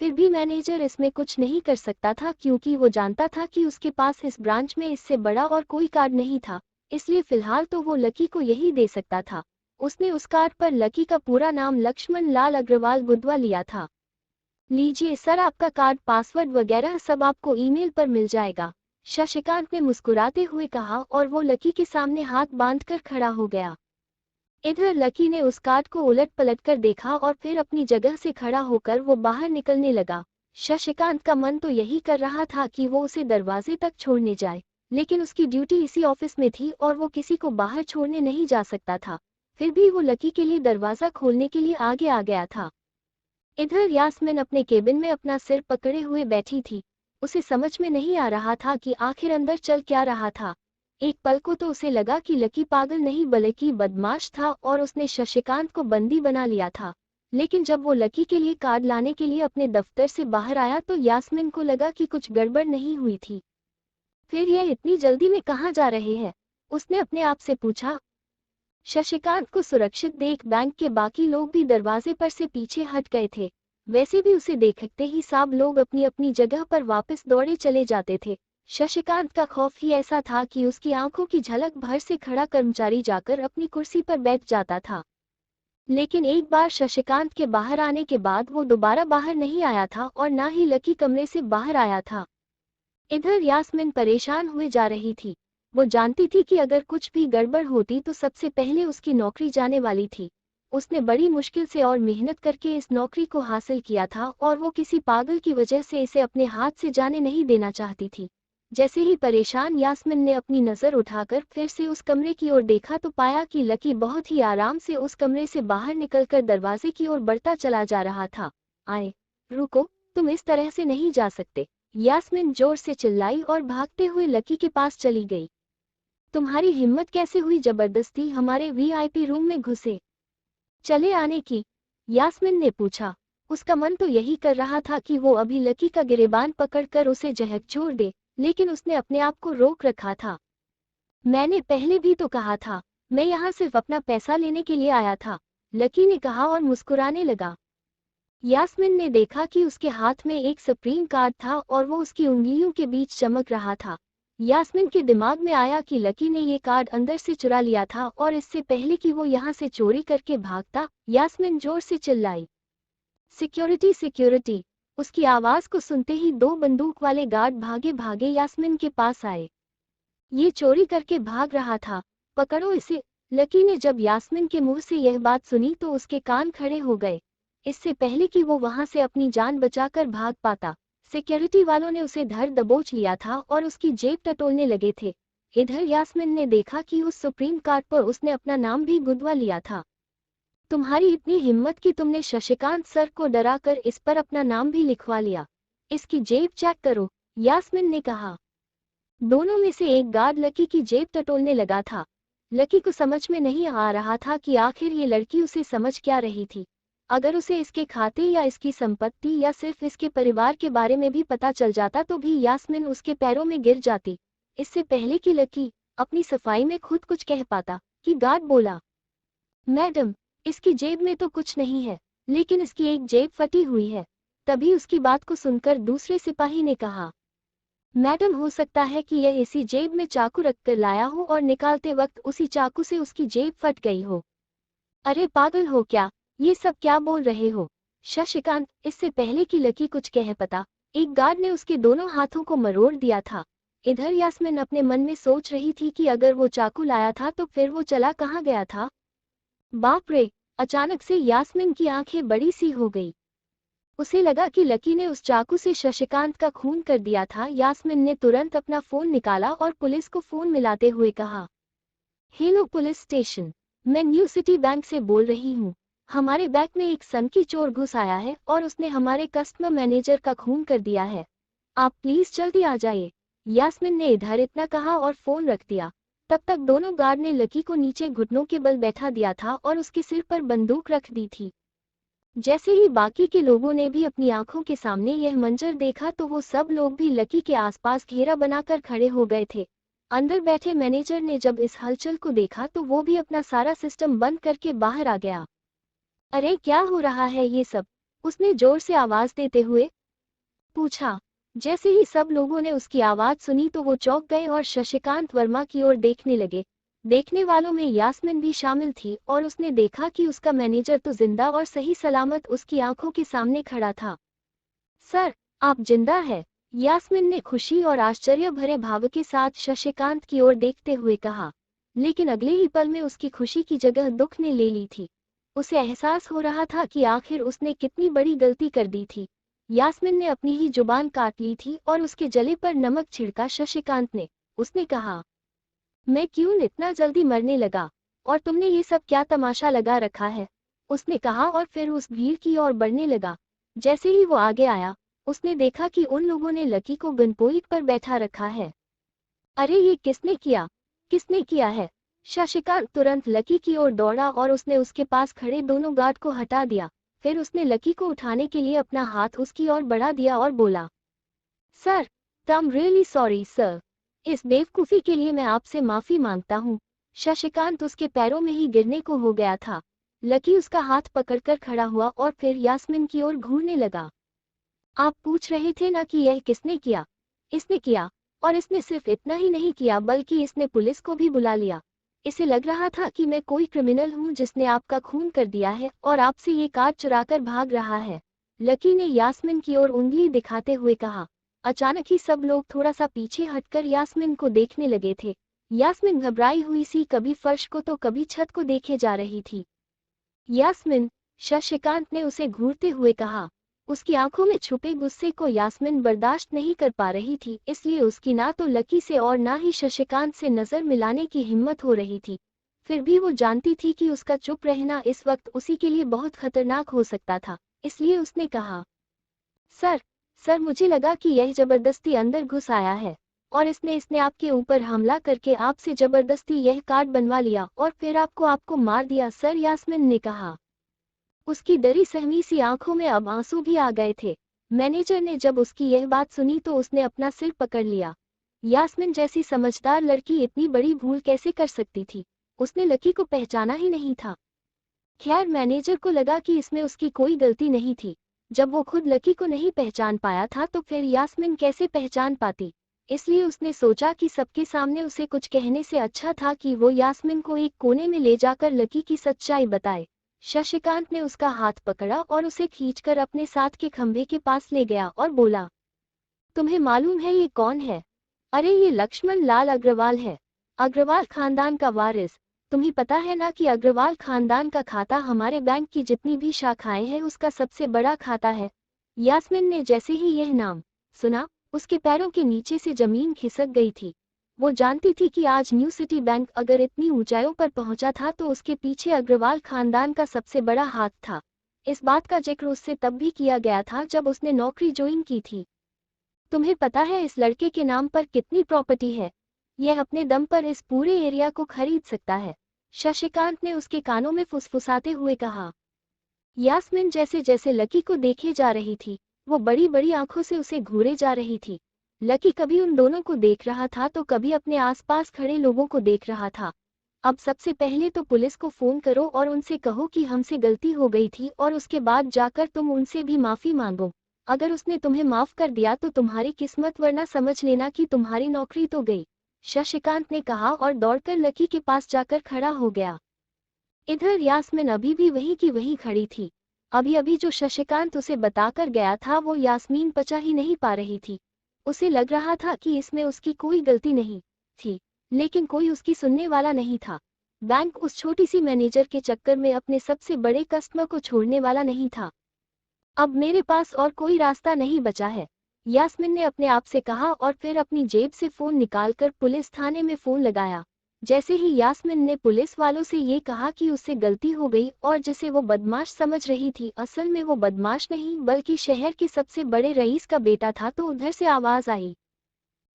फिर भी मैनेजर इसमें कुछ नहीं कर सकता था क्योंकि वो जानता था कि उसके पास इस ब्रांच में इससे बड़ा और कोई कार्ड नहीं था। इसलिए फिलहाल तो वो लकी को यही दे सकता था। उसने उस कार्ड पर लकी का पूरा नाम लक्ष्मण लाल अग्रवाल गुदवा लिया था। लीजिए सर, आपका कार्ड, पासवर्ड वगैरह सब आपको ईमेल पर मिल जाएगा, शशिकांत ने मुस्कुराते हुए कहा और वो लकी के सामने हाथ बांधकर खड़ा हो गया। इधर लकी ने उस कार्ड को उलट पलट कर देखा और फिर अपनी जगह से खड़ा होकर वो बाहर निकलने लगा। शशिकांत का मन तो यही कर रहा था कि वो उसे दरवाजे तक छोड़ने जाए, लेकिन उसकी ड्यूटी इसी ऑफिस में थी और वो किसी को बाहर छोड़ने नहीं जा सकता था। फिर भी वो लकी के लिए दरवाजा खोलने के लिए आगे आ गया था। इधर यास्मिन अपने केबिन में अपना सिर पकड़े हुए बैठी थी। उसे समझ में नहीं आ रहा था कि आखिर अंदर चल क्या रहा था। एक पल को तो उसे लगा कि लकी पागल नहीं बल्कि बदमाश था और उसने शशिकांत को बंदी बना लिया था। लेकिन जब वो लकी के लिए कार्ड लाने के लिए अपने दफ्तर से बाहर आया तो यास्मिन को लगा कि कुछ गड़बड़ नहीं हुई थी। फिर यह इतनी जल्दी में कहाँ जा रहे हैं? उसने अपने आप से पूछा। शशिकांत को सुरक्षित देख बैंक के बाकी लोग भी दरवाजे पर से पीछे हट गए थे। वैसे भी उसे देखते ही सब लोग अपनी अपनी जगह पर वापस दौड़े चले जाते थे। शशिकांत का खौफ ही ऐसा था कि उसकी आंखों की झलक भर से खड़ा कर्मचारी जाकर अपनी कुर्सी पर बैठ जाता था। लेकिन एक बार शशिकांत के बाहर आने के बाद वो दोबारा बाहर नहीं आया था और ना ही लकी कमरे से बाहर आया था। इधर यास्मिन परेशान हुए जा रही थी। वो जानती थी कि अगर कुछ भी गड़बड़ होती तो सबसे पहले उसकी नौकरी जाने वाली थी। उसने बड़ी मुश्किल से और मेहनत करके इस नौकरी को हासिल किया था और वो किसी पागल की वजह से इसे अपने हाथ से जाने नहीं देना चाहती थी। जैसे ही परेशान यास्मिन ने अपनी नज़र उठाकर फिर से उस कमरे की ओर देखा तो पाया कि लकी बहुत ही आराम से उस कमरे से बाहर निकलकर दरवाजे की ओर बढ़ता चला जा रहा था। आए, रुको, तुम इस तरह से नहीं जा सकते, यास्मिन जोर से चिल्लाई और भागते हुए लकी के पास चली गई। तुम्हारी हिम्मत कैसे हुई जबरदस्ती हमारे वीआईपी रूम में घुसे चले आने की? यास्मिन ने पूछा। उसका मन तो यही कर रहा था कि वो अभी लकी का गिरेबान पकड़कर उसे झकझोर दे, लेकिन उसने अपने आप को रोक रखा था। मैंने पहले भी तो कहा था, मैं यहाँ सिर्फ अपना पैसा लेने के लिए आया था, लकी ने कहा और मुस्कुराने लगा। यास्मिन ने देखा कि उसके हाथ में एक सुप्रीम कार्ड था और वो उसकी उंगलियों के बीच चमक रहा था। यास्मिन के दिमाग में आया कि लकी ने ये कार्ड अंदर से चुरा लिया था और इससे पहले कि वो यहाँ से चोरी करके भागता, यास्मिन जोर से चिल्लाई, सिक्योरिटी सिक्योरिटी। उसकी आवाज को सुनते ही दो बंदूक वाले गार्ड भागे भागे यास्मिन के पास आए। ये चोरी करके भाग रहा था, पकड़ो इसे। लकी ने जब यास्मिन के मुंह से यह बात सुनी तो उसके कान खड़े हो गए। इससे पहले कि वो वहां से अपनी जान बचाकर भाग पाता, सिक्योरिटी वालों ने उसे धर दबोच लिया था और उसकी जेब टटोलने लगे थे। इधर यास्मिन ने देखा कि उस सुप्रीम कार्ड पर उसने अपना नाम भी गुदवा लिया था। तुम्हारी इतनी हिम्मत कि तुमने शशिकांत सर को डराकर इस पर अपना नाम भी लिखवा लिया। इसकी जेब चेक करो, यास्मिन ने कहा। दोनों में से एक गार्ड लकी की जेब टटोलने लगा था। लकी को समझ में नहीं आ रहा था कि आखिर ये लड़की उसे समझ क्या रही थी। अगर उसे इसके खाते या इसकी संपत्ति या सिर्फ इसके परिवार के बारे में भी पता चल जाता तो भी यास्मिन उसके पैरों में गिर जाती। इससे पहले कि लकी अपनी सफाई में खुद कुछ कह पाता कि गार्ड बोला, मैडम, इसकी जेब में तो कुछ नहीं है, लेकिन इसकी एक जेब फटी हुई है। तभी उसकी बात को सुनकर दूसरे सिपाही ने कहा, मैडम, हो सकता है कि यह इसी जेब में चाकू रखकर लाया हो और निकालते वक्त उसी चाकू से उसकी जेब फट गई हो। अरे पागल हो क्या, ये सब क्या बोल रहे हो? शशिकांत, इससे पहले कि लकी कुछ कह पाता, एक गार्ड ने उसके दोनों हाथों को मरोड़ दिया था। इधर यास्मिन अपने मन में सोच रही थी कि अगर वो चाकू लाया था तो फिर वो चला कहाँ गया था। बाप रे! अचानक से यास्मिन की आंखें बड़ी सी हो गई। उसे लगा कि लकी ने उस चाकू से शशिकांत का खून कर दिया था। यास्मिन ने तुरंत अपना फोन निकाला और पुलिस को फोन मिलाते हुए कहा, हेलो पुलिस स्टेशन, मैं न्यू सिटी बैंक से बोल रही हूँ। हमारे बैंक में एक सनकी चोर घुस आया है और उसने हमारे कस्टमर मैनेजर का खून कर दिया है। आप प्लीज जल्दी आ जाइए। यास्मिन ने इधर इतना कहा और फोन रख दिया। तब तक दोनों गार्ड ने लकी को नीचे घुटनों के बल बैठा दिया था और उसके सिर पर बंदूक रख दी थी। जैसे ही बाकी के लोगों ने भी अपनी आंखों के सामने यह मंजर देखा तो वो सब लोग भी लकी के आसपास घेरा बनाकर खड़े हो गए थे। अंदर बैठे मैनेजर ने जब इस हलचल को देखा तो वो भी अपना सारा सिस्टम बंद करके बाहर आ गया। अरे क्या हो रहा है ये सब? उसने जोर से आवाज देते हुए पूछा। जैसे ही सब लोगों ने उसकी आवाज सुनी तो वो चौंक गए और शशिकांत वर्मा की ओर देखने लगे। देखने वालों में यास्मिन भी शामिल थी और उसने देखा कि उसका मैनेजर तो जिंदा और सही सलामत उसकी आंखों के सामने खड़ा था। सर, आप जिंदा है, यास्मिन ने खुशी और आश्चर्य भरे भाव के साथ शशिकांत की ओर देखते हुए कहा। लेकिन अगले ही पल में उसकी खुशी की जगह दुख ने ले ली थी। उसे एहसास हो रहा था कि आखिर उसने कितनी बड़ी गलती कर दी थी। यास्मिन ने अपनी ही जुबान काट ली थी और उसके जले पर नमक छिड़का। शशिकांत ने, उसने कहा, मैं क्यों इतना जल्दी मरने लगा, और तुमने ये सब क्या तमाशा लगा रखा है, उसने कहा और फिर उस भीड़ की ओर बढ़ने लगा। जैसे ही वो आगे आया, उसने देखा कि उन लोगों ने लकी को गनपोइंट पर बैठा रखा है। अरे ये किसने किया, किसने किया है? शशिकांत तुरंत लकी की ओर दौड़ा और उसने उसके पास खड़े दोनों गार्ड को हटा दिया। फिर उसने लकी को उठाने के लिए अपना हाथ उसकी ओर बढ़ा दिया और बोला, sir, I am really sorry sir, इस बेवकूफ़ी के लिए मैं आपसे माफ़ी मांगता हूँ। शशिकांत उसके पैरों में ही गिरने को हो गया था। लकी उसका हाथ पकड़कर खड़ा हुआ और फिर यास्मिन की ओर घूरने लगा। आप पूछ रहे थे ना कि यह किसने किया? इसने किया, और इसने सिर्फ इतना ही नहीं किया बल्कि इसने पुलिस को भी बुला लिया। इसे लग रहा था कि मैं कोई क्रिमिनल हूँ जिसने आपका खून कर दिया है और आपसे ये कार चुराकर भाग रहा है। लकी ने यास्मिन की ओर उंगली दिखाते हुए कहा। अचानक ही सब लोग थोड़ा सा पीछे हटकर यास्मिन को देखने लगे थे। यास्मिन घबराई हुई सी कभी फर्श को तो कभी छत को देखे जा रही थी। यास्मिन, शशिकांत ने उसे घूरते हुए कहा। उसकी आंखों में छुपे गुस्से को यास्मिन बर्दाश्त नहीं कर पा रही थी, इसलिए उसकी ना तो लकी से और ना ही शशिकांत से नजर मिलाने की हिम्मत हो रही थी। फिर भी वो जानती थी कि उसका चुप रहना इस वक्त उसी के लिए बहुत खतरनाक हो सकता था, इसलिए उसने कहा, सर, सर मुझे लगा कि यह जबरदस्ती अंदर घुस आया है, और इसने इसने आपके ऊपर हमला करके आपसे जबरदस्ती यह कार्ड बनवा लिया और फिर आपको आपको मार दिया सर, यास्मिन ने कहा। उसकी डरी सहमी सी आंखों में अब आंसू भी आ गए थे। मैनेजर ने जब उसकी यह बात सुनी तो उसने अपना सिर पकड़ लिया। यास्मिन जैसी समझदार लड़की इतनी बड़ी भूल कैसे कर सकती थी? उसने लकी को पहचाना ही नहीं था। खैर, मैनेजर को लगा कि इसमें उसकी कोई गलती नहीं थी। जब वो खुद लकी को नहीं पहचान पाया था तो फिर यास्मिन कैसे पहचान पाती? इसलिए उसने सोचा कि सबके सामने उसे कुछ कहने से अच्छा था कि वो यास्मिन को एक कोने में ले जाकर लकी की सच्चाई बताए। शशिकांत ने उसका हाथ पकड़ा और उसे खींचकर अपने साथ के खंभे के पास ले गया और बोला, तुम्हें मालूम है ये कौन है? अरे ये लक्ष्मण लाल अग्रवाल है, अग्रवाल खानदान का वारिस। तुम्हें पता है ना कि अग्रवाल खानदान का खाता हमारे बैंक की जितनी भी शाखाएं हैं उसका सबसे बड़ा खाता है। यास्मिन ने जैसे ही यह नाम सुना, उसके पैरों के नीचे से जमीन खिसक गई थी। वो जानती थी कि आज न्यू सिटी बैंक अगर इतनी ऊंचाइयों पर पहुंचा था तो उसके पीछे अग्रवाल खानदान का सबसे बड़ा हाथ था। इस बात का जिक्र उससे तब भी किया गया था जब उसने नौकरी ज्वाइन की थी। तुम्हें पता है इस लड़के के नाम पर कितनी प्रॉपर्टी है? यह अपने दम पर इस पूरे एरिया को खरीद सकता है, शशिकांत ने उसके कानों में फुसफुसाते हुए कहा। यास्मिन जैसे जैसे लकी को देखे जा रही थी, वो बड़ी बड़ी आंखों से उसे घूरे जा रही थी। लकी कभी उन दोनों को देख रहा था तो कभी अपने आसपास खड़े लोगों को देख रहा था। अब सबसे पहले तो पुलिस को फोन करो और उनसे कहो कि हमसे गलती हो गई थी और उसके बाद जाकर तुम उनसे भी माफी मांगो। अगर उसने तुम्हें माफ कर दिया तो तुम्हारी किस्मत, वरना समझ लेना कि तुम्हारी नौकरी तो गई, शशिकांत ने कहा और दौड़कर लकी के पास जाकर खड़ा हो गया। इधर यास्मिन अभी भी वहीं की वहीं खड़ी थी। अभी अभी जो शशिकांत उसे बताकर गया था वो यास्मीन पचा ही नहीं पा रही थी। उसे लग रहा था कि इसमें उसकी कोई गलती नहीं थी, लेकिन कोई उसकी सुनने वाला नहीं था। बैंक उस छोटी सी मैनेजर के चक्कर में अपने सबसे बड़े कस्टमर को छोड़ने वाला नहीं था। अब मेरे पास और कोई रास्ता नहीं बचा है, यास्मिन ने अपने आप से कहा और फिर अपनी जेब से फोन निकालकर पुलिस थाने में फोन लगाया। जैसे ही यास्मिन ने पुलिस वालों से ये कहा कि उससे गलती हो गई और जिसे वो बदमाश समझ रही थी असल में वो बदमाश नहीं बल्कि शहर के सबसे बड़े रईस का बेटा था, तो उधर से आवाज आई,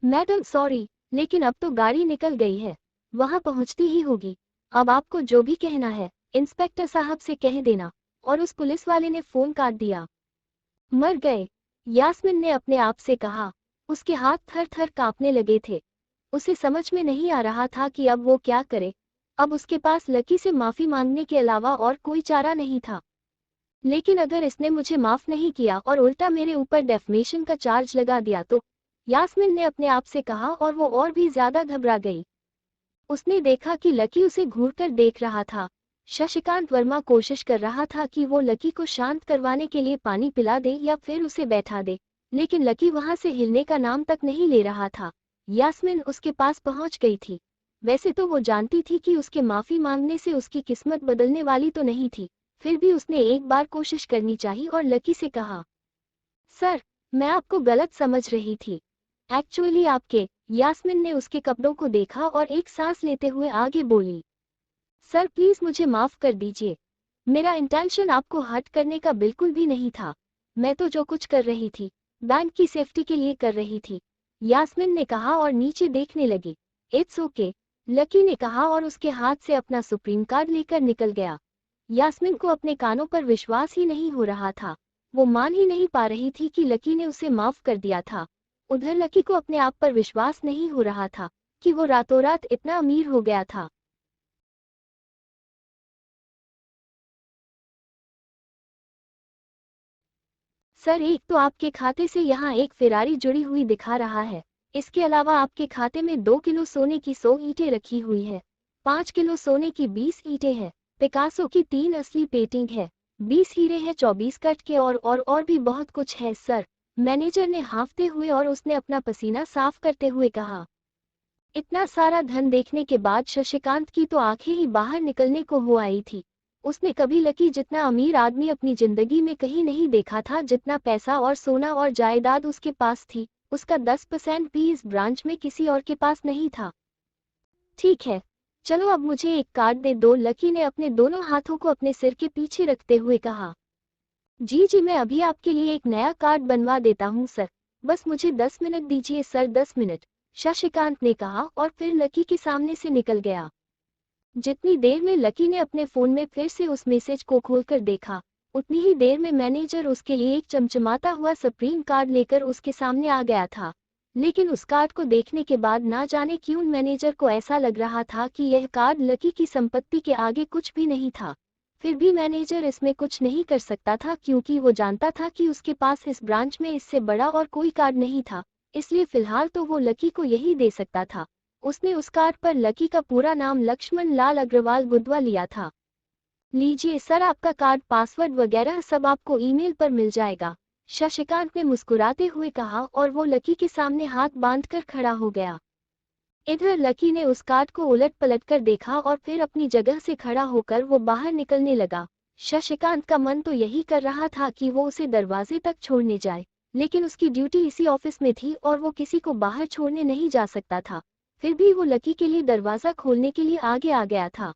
मैडम सॉरी, लेकिन अब तो गाड़ी निकल गई है, वहां पहुंचती ही होगी। अब आपको जो भी कहना है इंस्पेक्टर साहब से कह देना। और उस पुलिस वाले ने फोन काट दिया। मर गए, यास्मिन ने अपने आप से कहा। उसके हाथ थर थर कांपने लगे थे। उसे समझ में नहीं आ रहा था कि अब वो क्या करे। अब उसके पास लकी से माफी मांगने के अलावा और कोई चारा नहीं था। लेकिन अगर इसने मुझे माफ नहीं किया और उल्टा मेरे ऊपर डेफमेशन का चार्ज लगा दिया तो, यास्मिन ने अपने आप से कहा और वो और भी ज्यादा घबरा गई। उसने देखा कि लकी उसे घूरकर देख रहा था। शशिकांत वर्मा कोशिश कर रहा था कि वो लकी को शांत करवाने के लिए पानी पिला दे या फिर उसे बैठा दे, लेकिन लकी वहां से हिलने का नाम तक नहीं ले रहा था। यास्मीन उसके पास पहुंच गई थी। वैसे तो वो जानती थी कि उसके माफी मांगने से उसकी किस्मत बदलने वाली तो नहीं थी, फिर भी उसने एक बार कोशिश करनी चाहिए और लकी से कहा, सर, मैं आपको गलत समझ रही थी। एक्चुअली आपके। यास्मीन ने उसके कपड़ों को देखा और एक सांस लेते हुए आगे बोली, सर प्लीज मुझे माफ कर दीजिए। मेरा इंटेंशन आपको हर्ट करने का बिल्कुल भी नहीं था। मैं तो जो कुछ कर रही थी, बैंक की सेफ्टी के लिए कर रही थी। यास्मीन ने कहा और नीचे देखने लगी। इट्स ओके, लकी ने कहा और उसके हाथ से अपना सुप्रीम कार्ड लेकर निकल गया। यास्मीन को अपने कानों पर विश्वास ही नहीं हो रहा था। वो मान ही नहीं पा रही थी कि लकी ने उसे माफ कर दिया था। उधर लकी को अपने आप पर विश्वास नहीं हो रहा था कि वो रातों रात इतना अमीर हो गया था। सर, एक तो आपके खाते से यहाँ एक फेरारी जुड़ी हुई दिखा रहा है। इसके अलावा आपके खाते में 2 किलो सोने की 100 ईंटें रखी हुई है। 5 किलो सोने की 20 ईंटें हैं। पिकासो की 3 असली पेंटिंग है। 20 हीरे हैं 24 कट के और भी बहुत कुछ है सर। मैनेजर ने हाँफते हुए और उसने अपना पसीना साफ करते हुए कहा। इतना सारा धन देखने के बाद शशिकांत की तो आंखें ही बाहर निकलने को हो आई थी। उसने कभी लकी जितना अमीर आदमी अपनी जिंदगी में कहीं नहीं देखा था। जितना पैसा और सोना और जायदाद उसके पास थी, उसका 10% भी इस ब्रांच में किसी और के पास नहीं था। ठीक है, चलो अब मुझे एक कार्ड दे दो, लकी ने अपने दोनों हाथों को अपने सिर के पीछे रखते हुए कहा। जी जी, मैं अभी आपके लिए एक नया कार्ड बनवा देता हूँ सर। बस मुझे 10 मिनट दीजिए सर, 10 मिनट, शशिकांत ने कहा और फिर लकी के सामने से निकल गया। जितनी देर में लकी ने अपने फोन में फिर से उस मैसेज को खोलकर देखा, उतनी ही देर में मैनेजर उसके लिए एक चमचमाता हुआ सुप्रीम कार्ड लेकर उसके सामने आ गया था। लेकिन उस कार्ड को देखने के बाद ना जाने क्यों मैनेजर को ऐसा लग रहा था कि यह कार्ड लकी की संपत्ति के आगे कुछ भी नहीं था। फिर भी मैनेजर इसमें कुछ नहीं कर सकता था क्योंकि वो जानता था कि उसके पास इस ब्रांच में इससे बड़ा और कोई कार्ड नहीं था, इसलिए फिलहाल तो वो लकी को यही दे सकता था। उसने उस कार्ड पर लकी का पूरा नाम लक्ष्मण लाल अग्रवाल गुदवा लिया था। लीजिए सर, आपका कार्ड, पासवर्ड वगैरह सब आपको ईमेल पर मिल जाएगा, शशिकांत ने मुस्कुराते हुए कहा और वो लकी के सामने हाथ बांधकर खड़ा हो गया। इधर लकी ने उस कार्ड को उलट पलट कर देखा और फिर अपनी जगह से खड़ा होकर वो बाहर निकलने लगा। शशिकांत का मन तो यही कर रहा था कि वो उसे दरवाजे तक छोड़ने जाए, लेकिन उसकी ड्यूटी इसी ऑफिस में थी और वो किसी को बाहर छोड़ने नहीं जा सकता था। फिर भी वो लकी के लिए दरवाजा खोलने के लिए आगे आ गया था।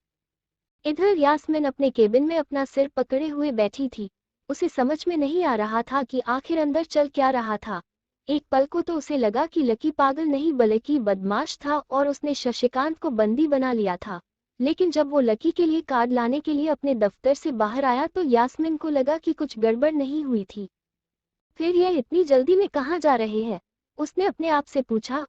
इधर यास्मीन अपने केबिन में अपना सिर पकड़े हुए बैठी थी। उसे समझ में नहीं आ रहा था कि आखिर अंदर चल क्या रहा था। एक पल को तो उसे लगा कि लकी पागल नहीं बल्कि बदमाश था और उसने शशिकांत को बंदी बना लिया था। लेकिन जब वो लकी के लिए कार्ड लाने के लिए अपने दफ्तर से बाहर आया तो यास्मीन को लगा कि कुछ गड़बड़ नहीं हुई थी। फिर यह इतनी जल्दी में कहाँ जा रहे हैं, उसने अपने आप से पूछा।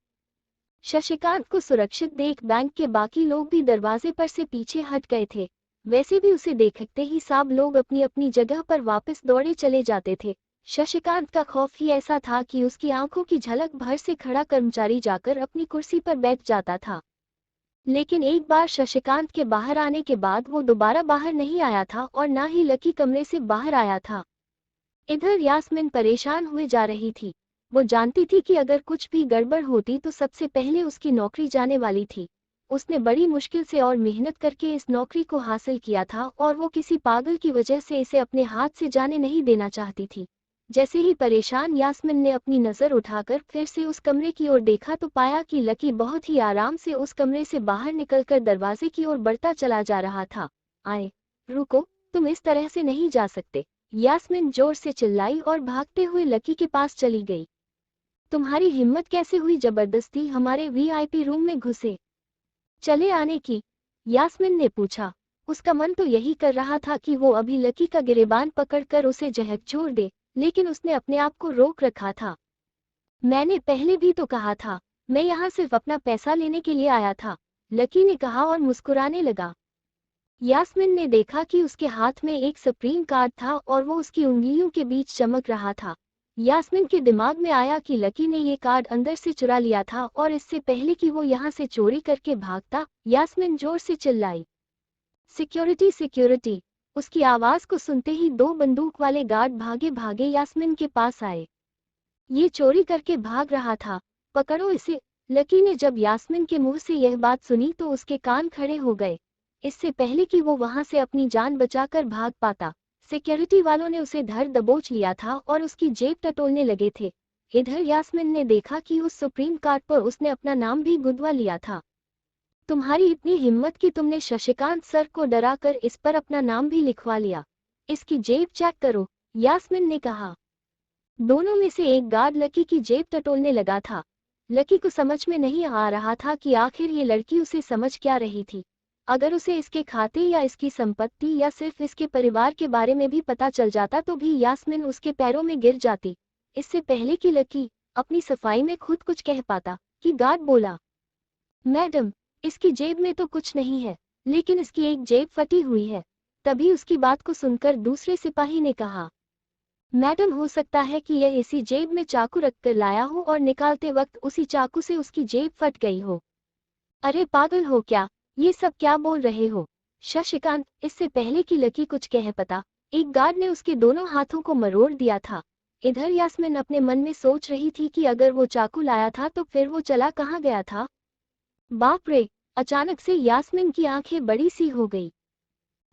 शशिकांत को सुरक्षित देख बैंक के बाकी लोग भी दरवाजे पर से पीछे हट गए थे। वैसे भी उसे देखते ही सब लोग अपनी अपनी जगह पर वापस दौड़े चले जाते थे। शशिकांत का खौफ ही ऐसा था कि उसकी आंखों की झलक भर से खड़ा कर्मचारी जाकर अपनी कुर्सी पर बैठ जाता था। लेकिन एक बार शशिकांत के बाहर आने के बाद वो दोबारा बाहर नहीं आया था और ना ही लकी कमरे से बाहर आया था। इधर यास्मीन परेशान हुए जा रही थी। वो जानती थी कि अगर कुछ भी गड़बड़ होती तो सबसे पहले उसकी नौकरी जाने वाली थी। उसने बड़ी मुश्किल से और मेहनत करके इस नौकरी को हासिल किया था और वो किसी पागल की वजह से इसे अपने हाथ से जाने नहीं देना चाहती थी। जैसे ही परेशान यास्मीन ने अपनी नज़र उठाकर फिर से उस कमरे की ओर देखा तो पाया कि लकी बहुत ही आराम से उस कमरे से बाहर निकलकर दरवाजे की ओर बढ़ता चला जा रहा था। आए, रुको, तुम इस तरह से नहीं जा सकते, यास्मीन जोर से चिल्लाई और भागते हुए लकी के पास चली गई। तुम्हारी हिम्मत कैसे हुई जबरदस्ती हमारे वीआईपी रूम में घुसे चले आने की, यास्मीन ने पूछा। उसका मन तो यही कर रहा था कि वो अभी लकी का गिरेबान पकड़कर उसे झकझोर दे, लेकिन उसने अपने आप को रोक रखा था। मैंने पहले भी तो कहा था, मैं यहाँ सिर्फ अपना पैसा लेने के लिए आया था, लकी ने कहा और मुस्कुराने लगा। यास्मीन ने देखा कि उसके हाथ में एक सुप्रीम कार्ड था और वो उसकी उंगलियों के बीच चमक रहा था। यास्मिन के दिमाग में आया कि लकी ने ये कार्ड अंदर से चुरा लिया था और इससे पहले कि वो यहाँ से चोरी करके भागता, यास्मिन जोर से चिल्लाई, सिक्योरिटी सिक्योरिटी। उसकी आवाज को सुनते ही दो बंदूक वाले गार्ड भागे भागे यास्मिन के पास आए। ये चोरी करके भाग रहा था, पकड़ो इसे। लकी ने जब यास्मिन के मुंह से यह बात सुनी तो उसके कान खड़े हो गए। इससे पहले कि वो वहां से अपनी जान बचाकर भाग पाता, सिक्योरिटी वालों ने उसे धर दबोच लिया था और उसकी जेब टटोलने लगे थे। इधर यास्मिन ने देखा कि उस सुप्रीम कार्ड पर उसने अपना नाम भी गुदवा लिया था। तुम्हारी इतनी हिम्मत कि तुमने शशिकांत सर को डराकर इस पर अपना नाम भी लिखवा लिया। इसकी जेब चेक करो, यास्मिन ने कहा। दोनों में से एक गार्ड लकी की जेब टटोलने लगा था। लकी को समझ में नहीं आ रहा था कि आखिर ये लड़की उसे समझ क्या रही थी। अगर उसे इसके खाते या इसकी संपत्ति या सिर्फ इसके परिवार के बारे में भी पता चल जाता तो भी यास्मिन उसके पैरों में गिर जाती। इससे पहले कि लकी अपनी सफाई में खुद कुछ कह पाता कि गार्ड बोला, मैडम, इसकी जेब में तो कुछ नहीं है, लेकिन इसकी एक जेब फटी हुई है। तभी उसकी बात को सुनकर दूसरे सिपाही ने कहा, मैडम, हो सकता है कि यह इसी जेब में चाकू रखकर लाया हो और निकालते वक्त उसी चाकू से उसकी जेब फट गई हो। अरे पागल हो क्या, ये सब क्या बोल रहे हो शशिकांत। इससे पहले कि लकी कुछ कह पाता, एक गार्ड ने उसके दोनों हाथों को मरोड़ दिया था। इधर यास्मिन अपने मन में सोच रही थी कि अगर वो चाकू लाया था तो फिर वो चला कहाँ गया था। बाप रे, अचानक से यास्मिन की आंखें बड़ी सी हो गई।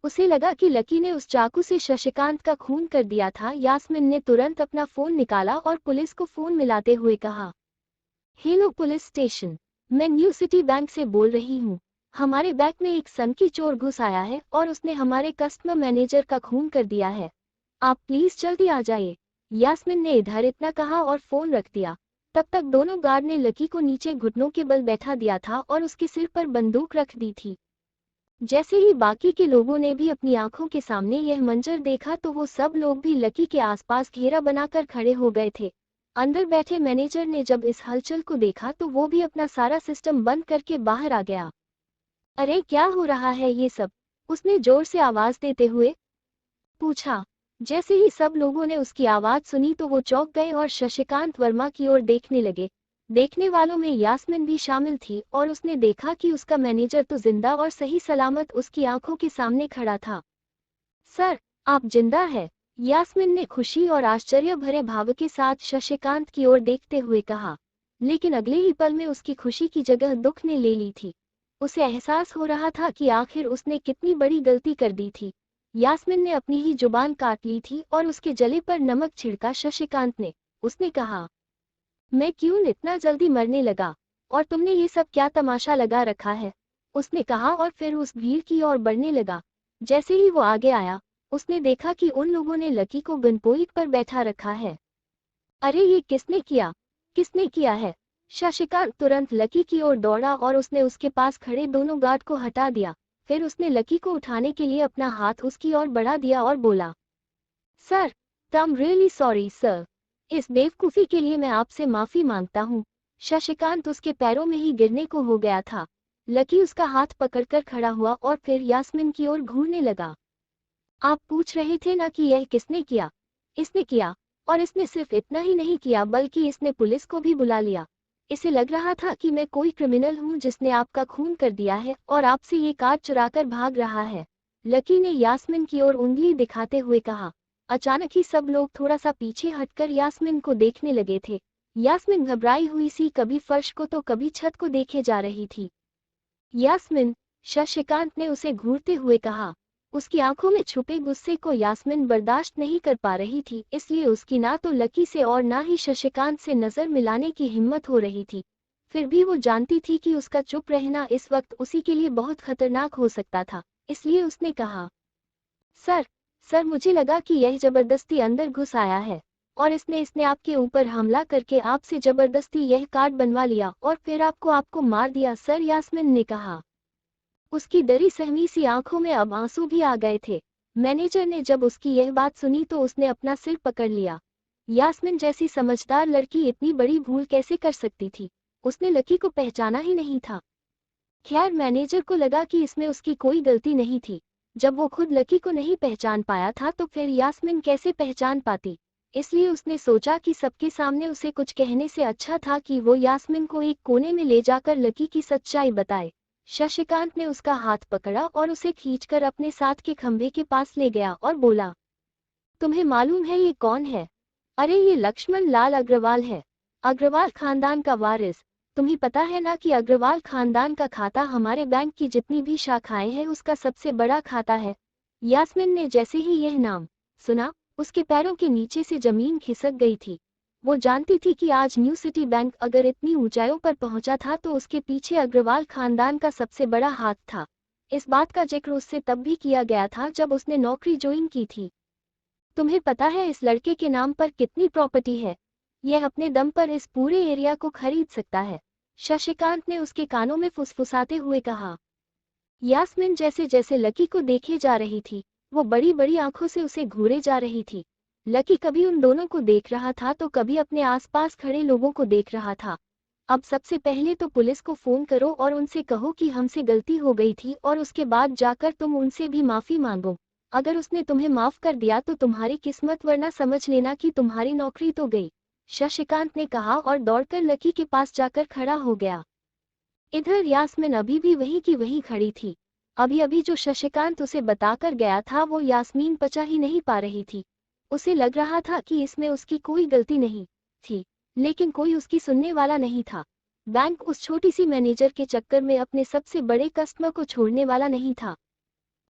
उसे लगा कि लकी ने उस चाकू से शशिकांत का खून कर दिया था। यास्मिन ने तुरंत अपना फोन निकाला और पुलिस को फोन मिलाते हुए कहा, हेलो पुलिस स्टेशन, मैं न्यू सिटी बैंक से बोल रही हूँ। हमारे बैंक में एक सनकी चोर घुस आया है और उसने हमारे कस्टमर मैनेजर का खून कर दिया है। आप प्लीज जल्दी आ जाइए। यास्मिन ने इधर इतना कहा और फोन रख दिया। तब तक दोनों गार्ड ने लकी को नीचे घुटनों के बल बैठा दिया था और उसके सिर पर बंदूक रख दी थी। जैसे ही बाकी के लोगों ने भी अपनी आंखों के सामने यह मंजर देखा तो वो सब लोग भी लकी के आसपास घेरा बनाकर खड़े हो गए थे। अंदर बैठे मैनेजर ने जब इस हलचल को देखा तो वो भी अपना सारा सिस्टम बंद करके बाहर आ गया। अरे क्या हो रहा है ये सब, उसने जोर से आवाज देते हुए पूछा। जैसे ही सब लोगों ने उसकी आवाज सुनी तो वो चौंक गए और शशिकांत वर्मा की ओर देखने लगे। देखने वालों में यास्मिन भी शामिल थी और उसने देखा कि उसका मैनेजर तो जिंदा और सही सलामत उसकी आंखों के सामने खड़ा था। सर, आप जिंदा है, यास्मिन ने खुशी और आश्चर्य भरे भाव के साथ शशिकांत की ओर देखते हुए कहा। लेकिन अगले ही पल में उसकी खुशी की जगह दुख ने ले ली थी। उसे एहसास हो रहा था कि आखिर उसने कितनी बड़ी गलती कर दी थी। यास्मिन ने अपनी ही जुबान काट ली थी और उसके जले पर नमक छिड़का। शशिकांत ने, उसने कहा, मैं क्यों इतना जल्दी मरने लगा, और तुमने ये सब क्या तमाशा लगा रखा है, उसने कहा और फिर उस भीड़ की ओर बढ़ने लगा। जैसे ही वो आगे आया, उसने देखा कि उन लोगों ने लकी को गनपोइंट पर बैठा रखा है। अरे ये किसने किया, किसने किया है। शशिकांत तुरंत लकी की ओर दौड़ा और उसने उसके पास खड़े दोनों गार्ड को हटा दिया। फिर उसने लकी को उठाने के लिए अपना हाथ उसकी ओर बढ़ा दिया और बोला, sir, I am really sorry sir, इस बेवकूफ़ी के लिए मैं आपसे माफ़ी मांगता हूँ। शशिकांत उसके पैरों में ही गिरने को हो गया था। लकी उसका हाथ पकड़कर खड़ा हुआ और फिर यास्मिन की ओर घूरने लगा। आप पूछ रहे थे ना कि यह किसने किया। इसने किया, और इसने सिर्फ इतना ही नहीं किया बल्कि इसने पुलिस को भी बुला लिया। इसे लग रहा था कि मैं कोई क्रिमिनल हूँ जिसने आपका खून कर दिया है और आपसे ये कार्ड चुराकर भाग रहा है। लकी ने यास्मिन की ओर उंगली दिखाते हुए कहा। अचानक ही सब लोग थोड़ा सा पीछे हटकर यास्मिन को देखने लगे थे। यास्मिन घबराई हुई सी कभी फर्श को तो कभी छत को देखे जा रही थी। यास्मिन, शशिकांत ने उसे घूरते हुए कहा। उसकी आंखों में छुपे गुस्से को यास्मिन बर्दाश्त नहीं कर पा रही थी, इसलिए उसकी ना तो लकी से और ना ही शशिकांत से नजर मिलाने की हिम्मत हो रही थी। फिर भी वो जानती थी कि उसका चुप रहना इस वक्त उसी के लिए बहुत खतरनाक हो सकता था, इसलिए उसने कहा, सर, सर, मुझे लगा कि यह जबरदस्ती अंदर घुस आया है और इसने आपके ऊपर हमला करके आपसे जबरदस्ती यह कार्ड बनवा लिया और फिर आपको मार दिया सर, यास्मिन ने कहा। उसकी डरी सहमी सी आंखों में अब आंसू भी आ गए थे। मैनेजर ने जब उसकी यह बात सुनी तो उसने अपना सिर पकड़ लिया। यास्मिन जैसी समझदार लड़की इतनी बड़ी भूल कैसे कर सकती थी। उसने लकी को पहचाना ही नहीं था। खैर, मैनेजर को लगा कि इसमें उसकी कोई गलती नहीं थी। जब वो खुद लकी को नहीं पहचान पाया था तो फिर यास्मिन कैसे पहचान पाती। इसलिए उसने सोचा कि सबके सामने उसे कुछ कहने से अच्छा था कि वो यास्मीन को एक कोने में ले जाकर लकी की सच्चाई बताए। शशिकांत ने उसका हाथ पकड़ा और उसे खींचकर अपने साथ के खंभे के पास ले गया और बोला, तुम्हें मालूम है ये कौन है? अरे ये लक्ष्मण लाल अग्रवाल है, अग्रवाल खानदान का वारिस। तुम्हें पता है ना कि अग्रवाल खानदान का खाता हमारे बैंक की जितनी भी शाखाएं हैं उसका सबसे बड़ा खाता है। यास्मीन ने जैसे ही यह नाम सुना, उसके पैरों के नीचे से जमीन खिसक गई थी। वो जानती थी कि आज न्यू सिटी बैंक अगर इतनी ऊंचाइयों पर पहुंचा था तो उसके पीछे अग्रवाल खानदान का सबसे बड़ा हाथ था। इस बात का जिक्र उससे तब भी किया गया था जब उसने नौकरी ज्वाइन की थी। तुम्हें पता है इस लड़के के नाम पर कितनी प्रॉपर्टी है? यह अपने दम पर इस पूरे एरिया को खरीद सकता है। शशिकांत ने उसके कानों में फुसफुसाते हुए कहा। यास्मीन जैसे जैसे लकी को देखे जा रही थी, वो बड़ी बड़ी आंखों से उसे घूरे जा रही थी। लकी कभी उन दोनों को देख रहा था तो कभी अपने आसपास खड़े लोगों को देख रहा था। अब सबसे पहले तो पुलिस को फोन करो और उनसे कहो कि हमसे गलती हो गई थी और उसके बाद जाकर तुम उनसे भी माफी मांगो। अगर उसने तुम्हें माफ कर दिया तो तुम्हारी किस्मत, वरना समझ लेना कि तुम्हारी नौकरी तो गई। शशिकांत ने कहा और दौड़कर लकी के पास जाकर खड़ा हो गया। इधर यास्मीन अभी भी वहीं की वहीं खड़ी थी। अभी अभी जो शशिकांत उसे बताकर गया था वो यास्मीन पचा ही नहीं पा रही थी। उसे लग रहा था कि इसमें उसकी कोई गलती नहीं थी, लेकिन कोई उसकी सुनने वाला नहीं था। बैंक उस छोटी सी मैनेजर के चक्कर में अपने सबसे बड़े कस्टमर को छोड़ने वाला नहीं था।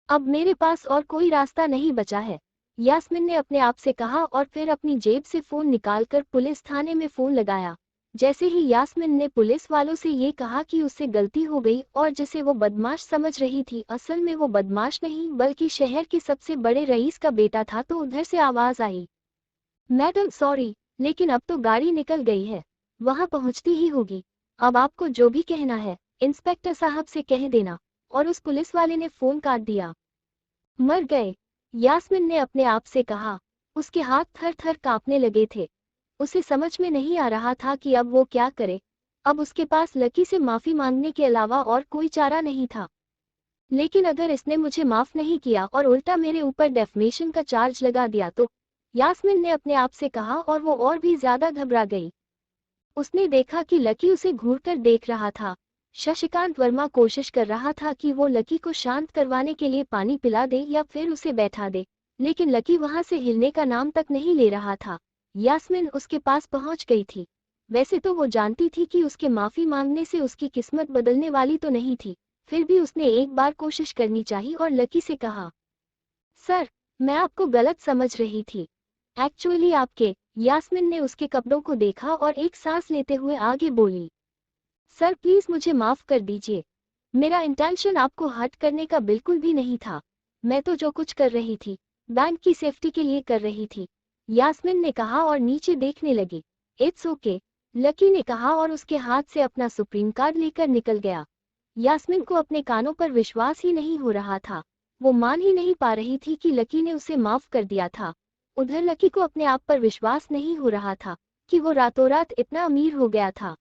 अब मेरे पास और कोई रास्ता नहीं बचा है, यास्मीन ने अपने आप से कहा और फिर अपनी जेब से फोन निकालकर पुलिस थाने में फोन लगाया। जैसे ही यास्मीन ने पुलिस वालों से ये कहा कि उससे गलती हो गई और जिसे वो बदमाश समझ रही थी असल में वो बदमाश नहीं बल्कि शहर के सबसे बड़े रईस का बेटा था, तो उधर से आवाज आई, मैडम सॉरी, लेकिन अब तो गाड़ी निकल गई है, वहां पहुंचती ही होगी। अब आपको जो भी कहना है इंस्पेक्टर साहब से कह देना। और उस पुलिस वाले ने फोन काट दिया। मर गए, यास्मीन ने अपने आप से कहा। उसके हाथ थर थर कांपने लगे थे। उसे समझ में नहीं आ रहा था कि अब वो क्या करे। अब उसके पास लकी से माफी मांगने के अलावा और कोई चारा नहीं था। लेकिन अगर इसने मुझे माफ नहीं किया और उल्टा मेरे ऊपर डेफमेशन का चार्ज लगा दिया तो, यास्मीन ने अपने आप से कहा और वो और भी ज्यादा घबरा गई। उसने देखा कि लकी उसे घूरकर देख रहा था। शशिकांत वर्मा कोशिश कर रहा था कि वो लकी को शांत करवाने के लिए पानी पिला दे या फिर उसे बैठा दे, लेकिन लकी वहां से हिलने का नाम तक नहीं ले रहा था। यास्मीन उसके पास पहुंच गई थी। वैसे तो वो जानती थी कि उसके माफी मांगने से उसकी किस्मत बदलने वाली तो नहीं थी, फिर भी उसने एक बार कोशिश करनी चाहिए और लकी से कहा, सर, मैं आपको गलत समझ रही थी, एक्चुअली आपके। यास्मीन ने उसके कपड़ों को देखा और एक सांस लेते हुए आगे बोली, सर प्लीज मुझे माफ कर दीजिए, मेरा इंटेंशन आपको हर्ट करने का बिल्कुल भी नहीं था। मैं तो जो कुछ कर रही थी बैंक की सेफ्टी के लिए कर रही थी। यास्मीन ने कहा और नीचे देखने लगी। इट्स ओके, लकी ने कहा और उसके हाथ से अपना सुप्रीम कार्ड लेकर निकल गया। यास्मीन को अपने कानों पर विश्वास ही नहीं हो रहा था। वो मान ही नहीं पा रही थी कि लकी ने उसे माफ कर दिया था। उधर लकी को अपने आप पर विश्वास नहीं हो रहा था कि वो रातों रात इतना अमीर हो गया था।